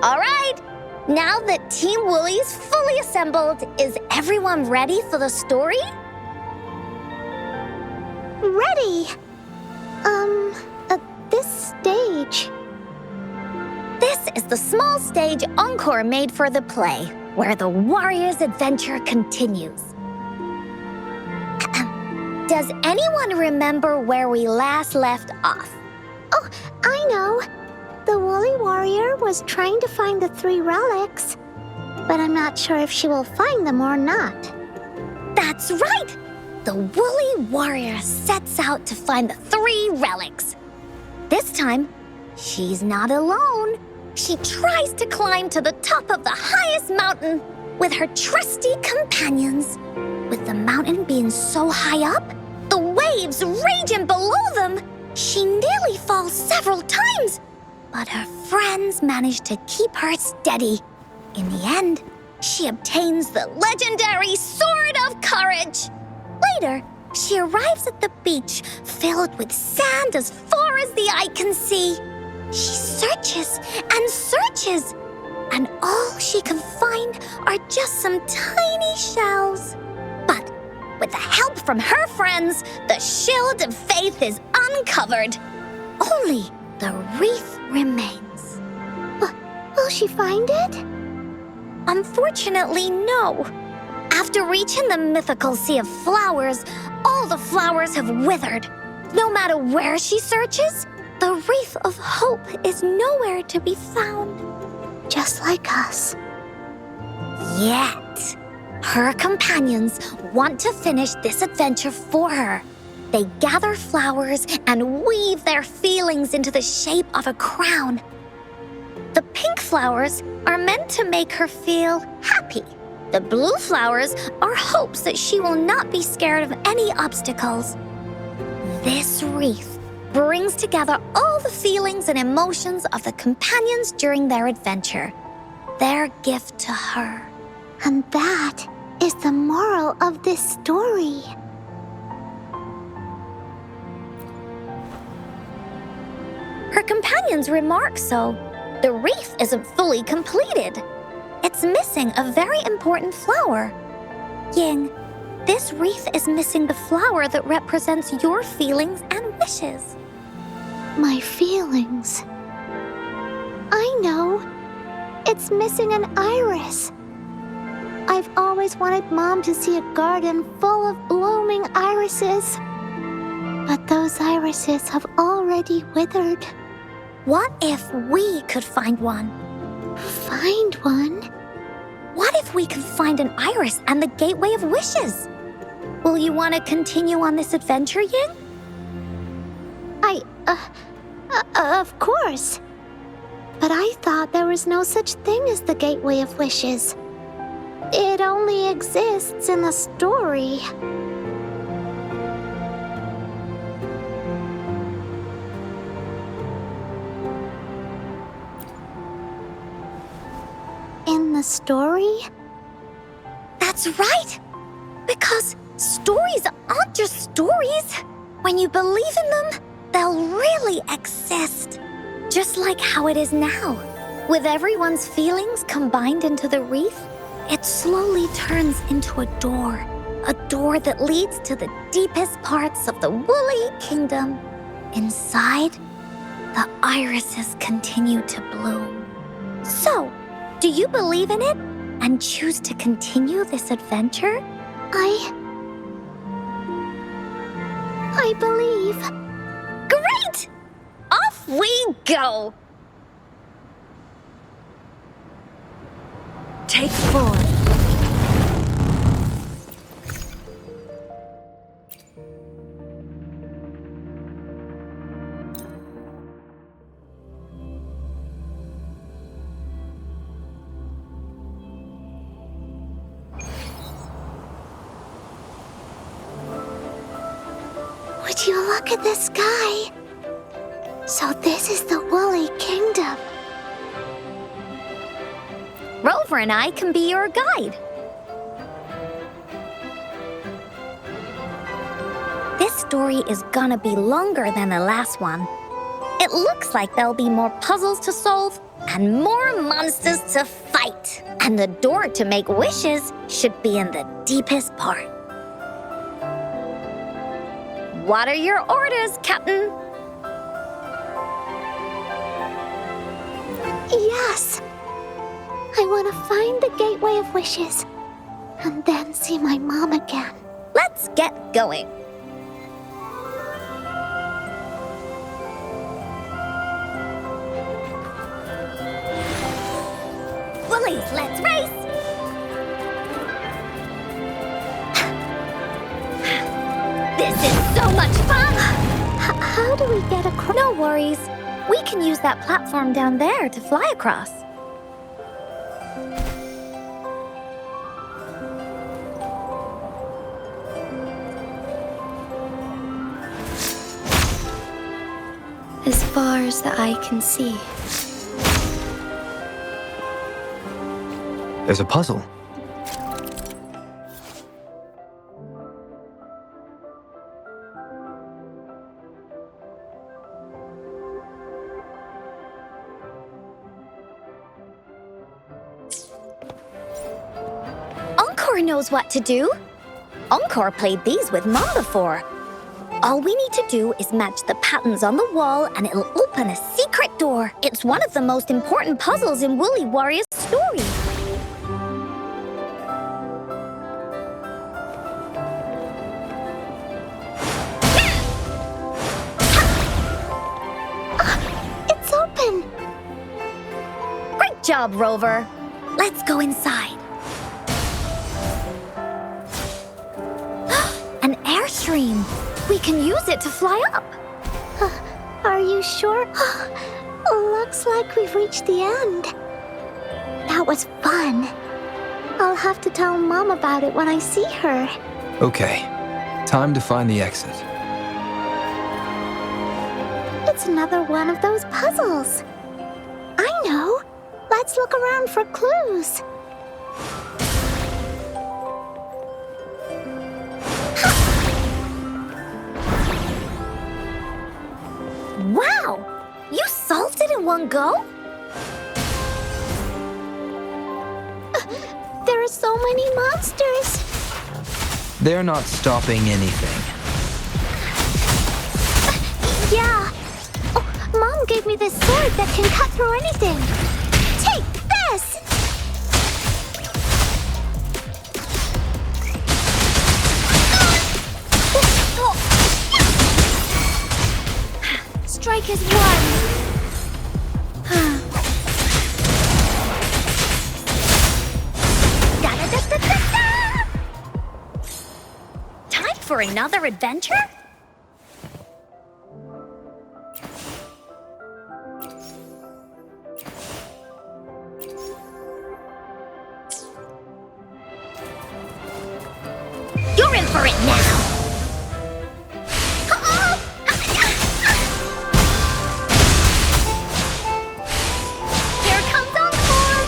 All right, now that Team Woolly's fully assembled, is everyone ready for the story? Ready. At this stage. This is the small stage Encore made for the play, where the warrior's adventure continues. Does anyone remember where we last left off? Oh, I know. The Woolly Warrior was trying to find the 3 relics, but I'm not sure if she will find them or not. That's right! The Woolly Warrior sets out to find the 3 relics. This time, she's not alone. She tries to climb to the top of the highest mountain with her trusty companions. With the mountain being so high up, the waves raging below them, she nearly falls several times. But her friends manage to keep her steady. In the end, she obtains the legendary Sword of Courage. Later, she arrives at the beach filled with sand as far as the eye can see. She searches and searches, and all she can find are just some tiny shells. But with the help from her friends, the shield of faith is uncovered. Only the wreath remains. Will she find it? Unfortunately, no. After reaching the mythical sea of flowers, all the flowers have withered. No matter where she searches, the wreath of hope is nowhere to be found. Just like us. Yet, her companions want to finish this adventure for her. They gather flowers and weave their feelings into the shape of a crown. The pink flowers are meant to make her feel happy. The blue flowers are hopes that she will not be scared of any obstacles. This wreath brings together all the feelings and emotions of the companions during their adventure. Their gift to her. And that is the moral of this story. Her companions remark so. The wreath isn't fully completed. It's missing a very important flower. Ying, this wreath is missing the flower that represents your feelings and wishes. My feelings. I know. It's missing an iris. I've always wanted Mom to see a garden full of blooming irises. But those irises have already withered. What if we could find one? Find one? What if we could find an iris and the gateway of wishes? Will you want to continue on this adventure, Ying? Of course. But I thought there was no such thing as the gateway of wishes. It only exists in the story. In the story? That's right! Because stories aren't just stories. When you believe in them, they'll really exist. Just like how it is now. With everyone's feelings combined into the wreath, it slowly turns into a door that leads to the deepest parts of the woolly kingdom. Inside, the irises continue to bloom. So, do you believe in it and choose to continue this adventure? I believe. Great! Off we go! Take 4. Would you look at the sky? So this is the woolly kingdom. Rover and I can be your guide. This story is gonna be longer than the last one. It looks like there'll be more puzzles to solve and more monsters to fight. And the door to make wishes should be in the deepest part. What are your orders, Captain? Yes. I want to find the Gateway of Wishes and then see my mom again. Let's get going. Woolies, let's race! This is so much fun! How do we get across? No worries. We can use that platform down there to fly across. As far as the eye can see. There's a puzzle. Encore knows what to do. Encore played these with Mom before. All we need to do is match the patterns on the wall and it'll open a secret door. It's one of the most important puzzles in Woolly Warrior's story. It's open. Great job, Rover. Let's go inside. An airstream. We can use it to fly up. Are you sure? Looks like we've reached the end. That was fun. I'll have to tell Mom about it when I see her. Okay, time to find the exit. It's another one of those puzzles. I know. Let's look around for clues. Wow! You solved it in one go? There are so many monsters. They're not stopping anything. Yeah. Oh, Mom gave me this sword that can cut through anything. Take this! Strike is one. Da-da-da-da-da-da! Time for another adventure? You're in for it now! Here comes Encore!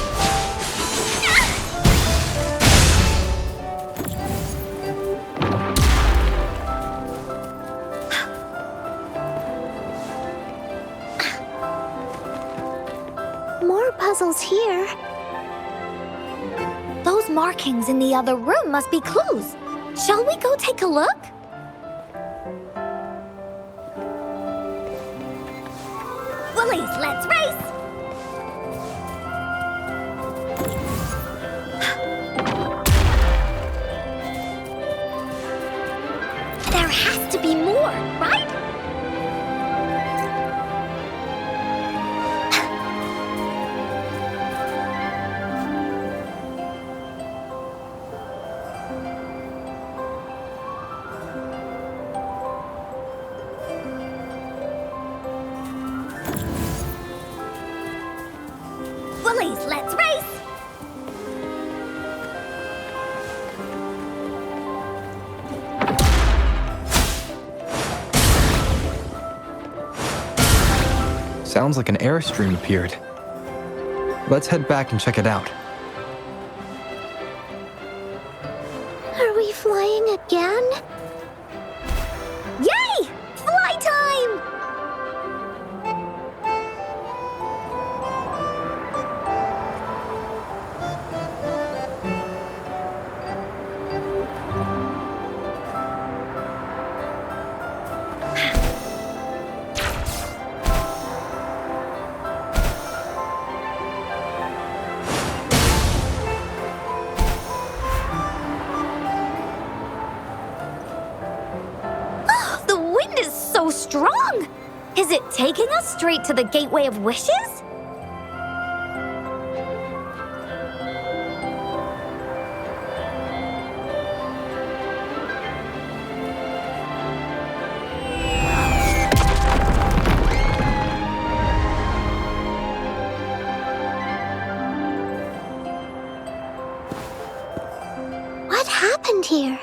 else here. Those markings in the other room must be clues. Shall we go take a look? Woolies, let's race! There has to be more, right? Woolies, let's race! Sounds like an airstream appeared. Let's head back and check it out. Are we flying again? Yay! Fly time! The wind is so strong! Is it taking us straight to the Gateway of Wishes? What happened here?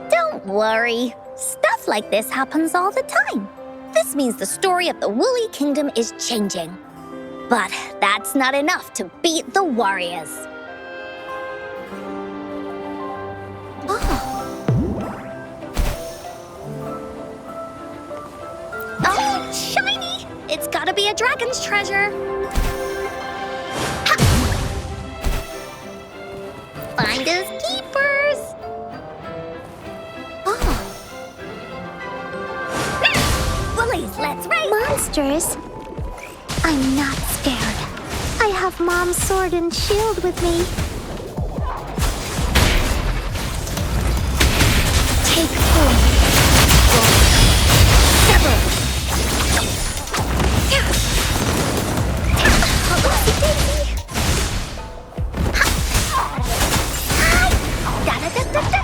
Don't worry. Stuff like this happens all the time. This means the story of the Woolly Kingdom is changing. But that's not enough to beat the warriors. Oh, shiny! It's gotta be a dragon's treasure. Ha! Finders keepers. Woolies, let's race! Monsters? I'm not scared. I have Mom's sword and shield with me. Take form. Sever. Oopsie daisy. Da-da-da-da-da-da.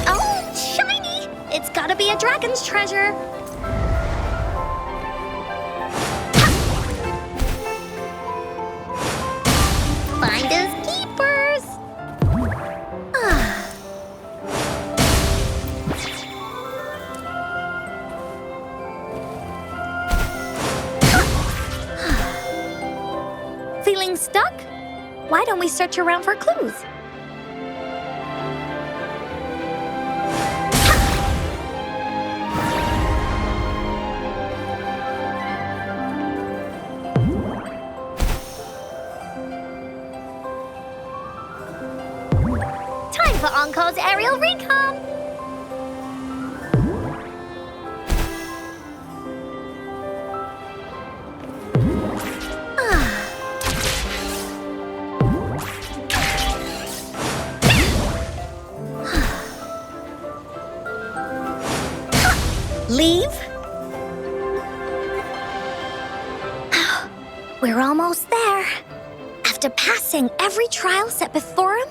Oh, shiny! It's gotta be a dragon's treasure. Finders keepers. Feeling stuck? Why don't we search around for clues? Time for Encore's aerial recon. Leave? We're almost there. After passing every trial set before him,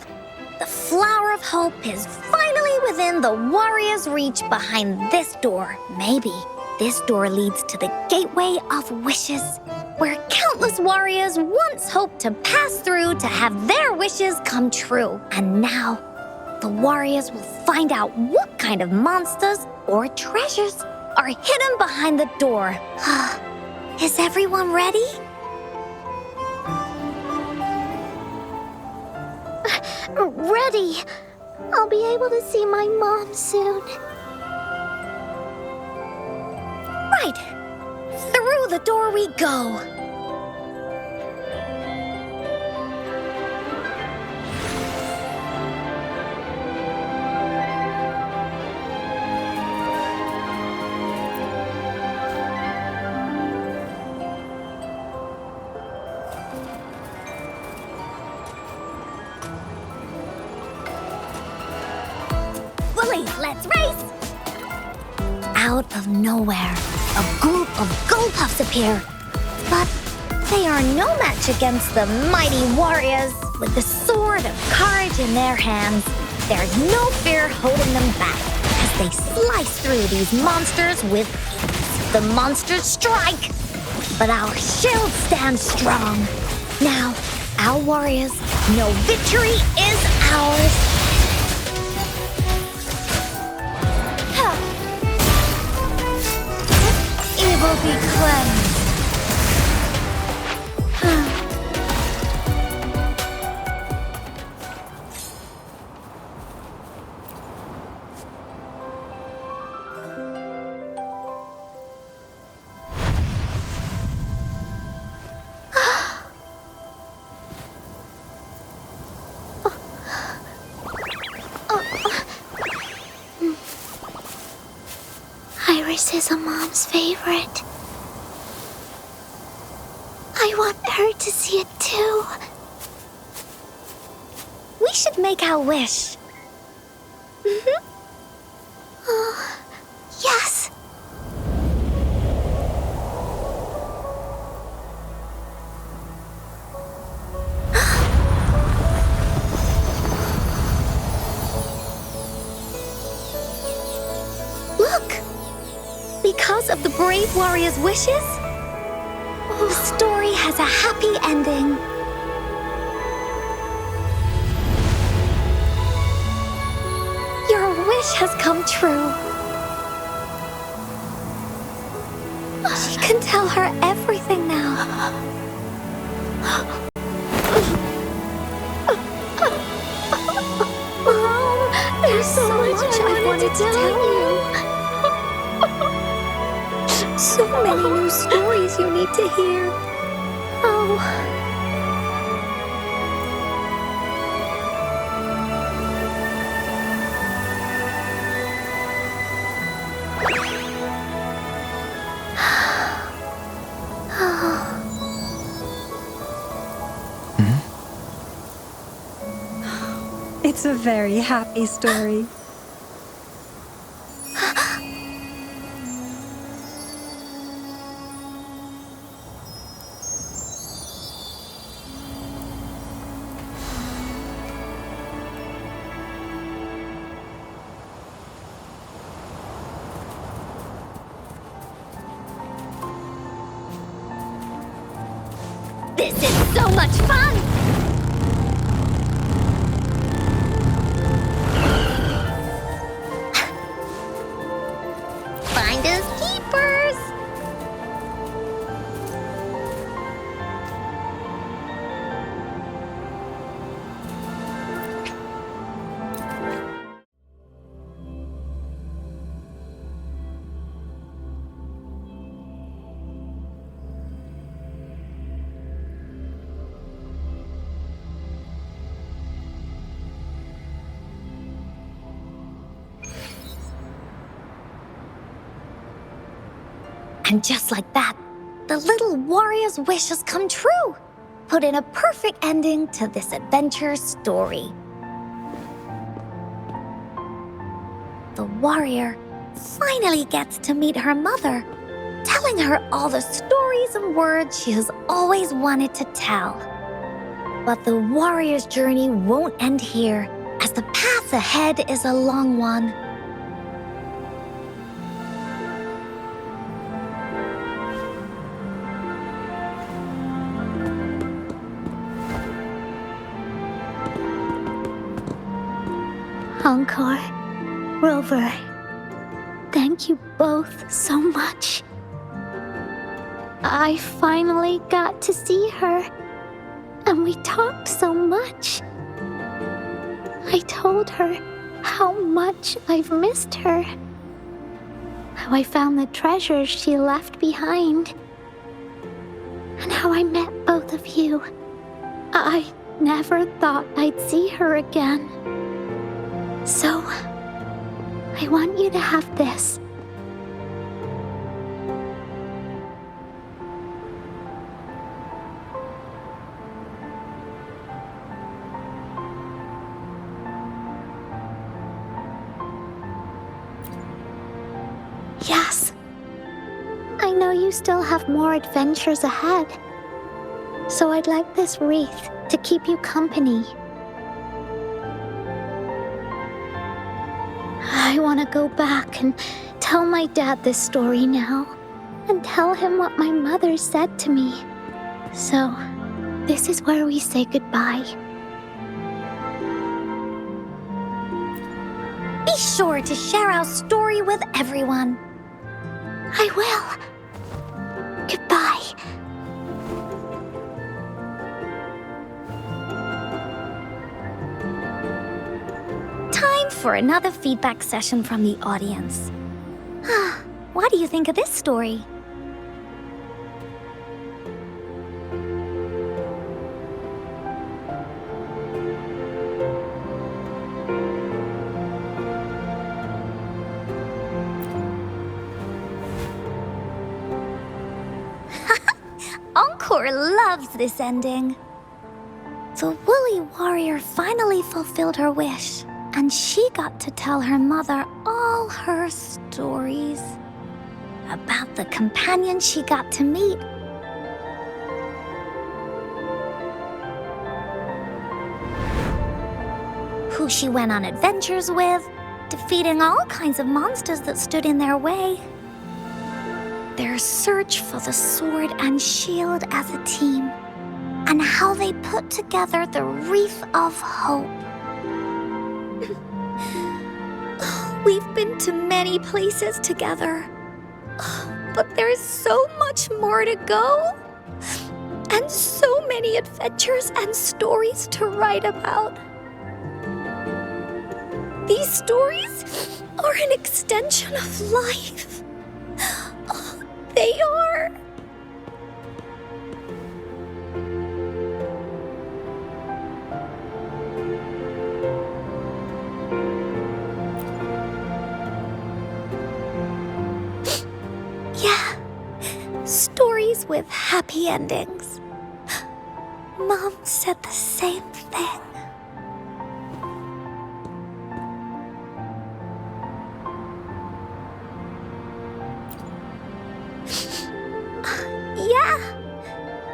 the Flower of Hope is finally within the warrior's reach behind this door. Maybe this door leads to the Gateway of Wishes, where countless warriors once hoped to pass through to have their wishes come true. And now, the warriors will find out what kind of monsters or treasures are hidden behind the door. Is everyone ready? ready. I'll be able to see my mom soon. Right. Through the door we go. Willie, let's race! Out of nowhere, a group of Gullpuffs appear. But they are no match against the mighty warriors. With the sword of courage in their hands, there's no fear holding them back as they slice through these monsters with ease. The monsters strike, but our shield stands strong. Now, our warriors know victory is ours. Evil be cleansed. Iris is a mom's favorite. I want her to see it too. We should make our wish. Oh, yes. Look! Because of the brave warrior's wishes, the story has a happy ending. Your wish has come true. She can tell her everything now. Mom, there's so much I wanted to tell you. So many new stories you need to hear. Oh. It's a very happy story. This is so much fun! Finders keepers! And just like that, the little warrior's wish has come true, put in a perfect ending to this adventure story. The warrior finally gets to meet her mother, telling her all the stories and words she has always wanted to tell. But the warrior's journey won't end here, as the path ahead is a long one. Encore, Rover, thank you both so much. I finally got to see her, and we talked so much. told her how much I've missed her. How I found the treasures she left behind. And how I met both of you. I never thought I'd see her again. So, I want you to have this. Yes. I know you still have more adventures ahead. So I'd like this wreath to keep you company. I want to go back and tell my dad this story now. And tell him what my mother said to me. So, this is where we say goodbye. Be sure to share our story with everyone. I will. Goodbye. Time for another feedback session from the audience. What do you think of this story? Encore loves this ending. The woolly warrior finally fulfilled her wish, and she got to tell her mother all her stories about the companion she got to meet. Who she went on adventures with, defeating all kinds of monsters that stood in their way. Their search for the sword and shield as a team, and how they put together the Wreath of Hope. We've been to many places together, but there's so much more to go, and so many adventures and stories to write about. These stories are an extension of life. They are. Yeah, stories with happy endings. Mom said the same thing.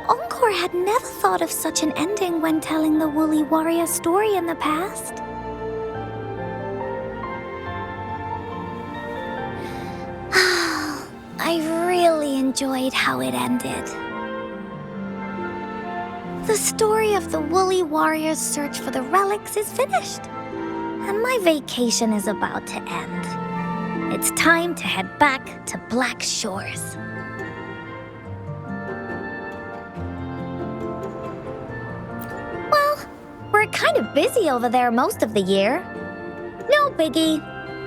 Encore had never thought of such an ending when telling the Woolly Warrior story in the past. I really enjoyed how it ended. The story of the Woolly Warrior's search for the relics is finished, and my vacation is about to end. It's time to head back to Black Shores. We're kind of busy over there most of the year. No biggie.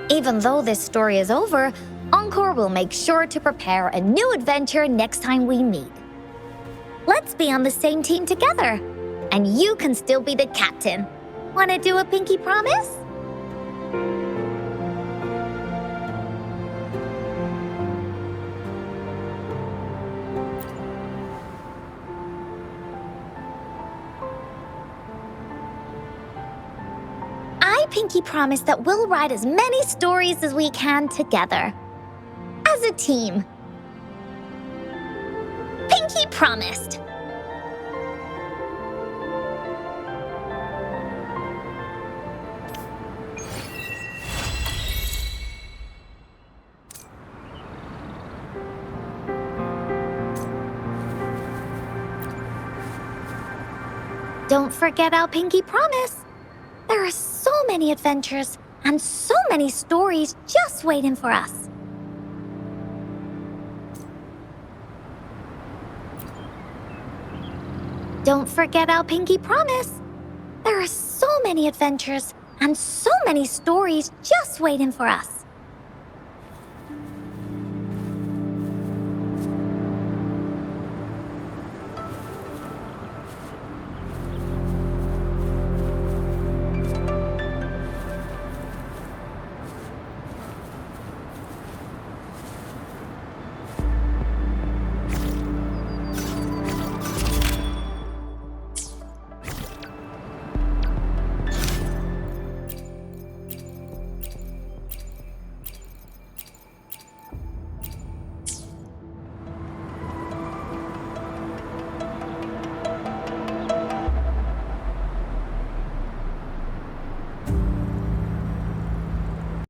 Even though this story is over, Encore will make sure to prepare a new adventure next time we meet. Let's be on the same team together. And you can still be the captain. Wanna do a pinky promise? I pinky promise that we'll write as many stories as we can together. As a team. Pinky promised. Don't forget our pinky promise. There are so many adventures and so many stories just waiting for us. Don't forget our pinky promise. There are so many adventures And so many stories just waiting for us.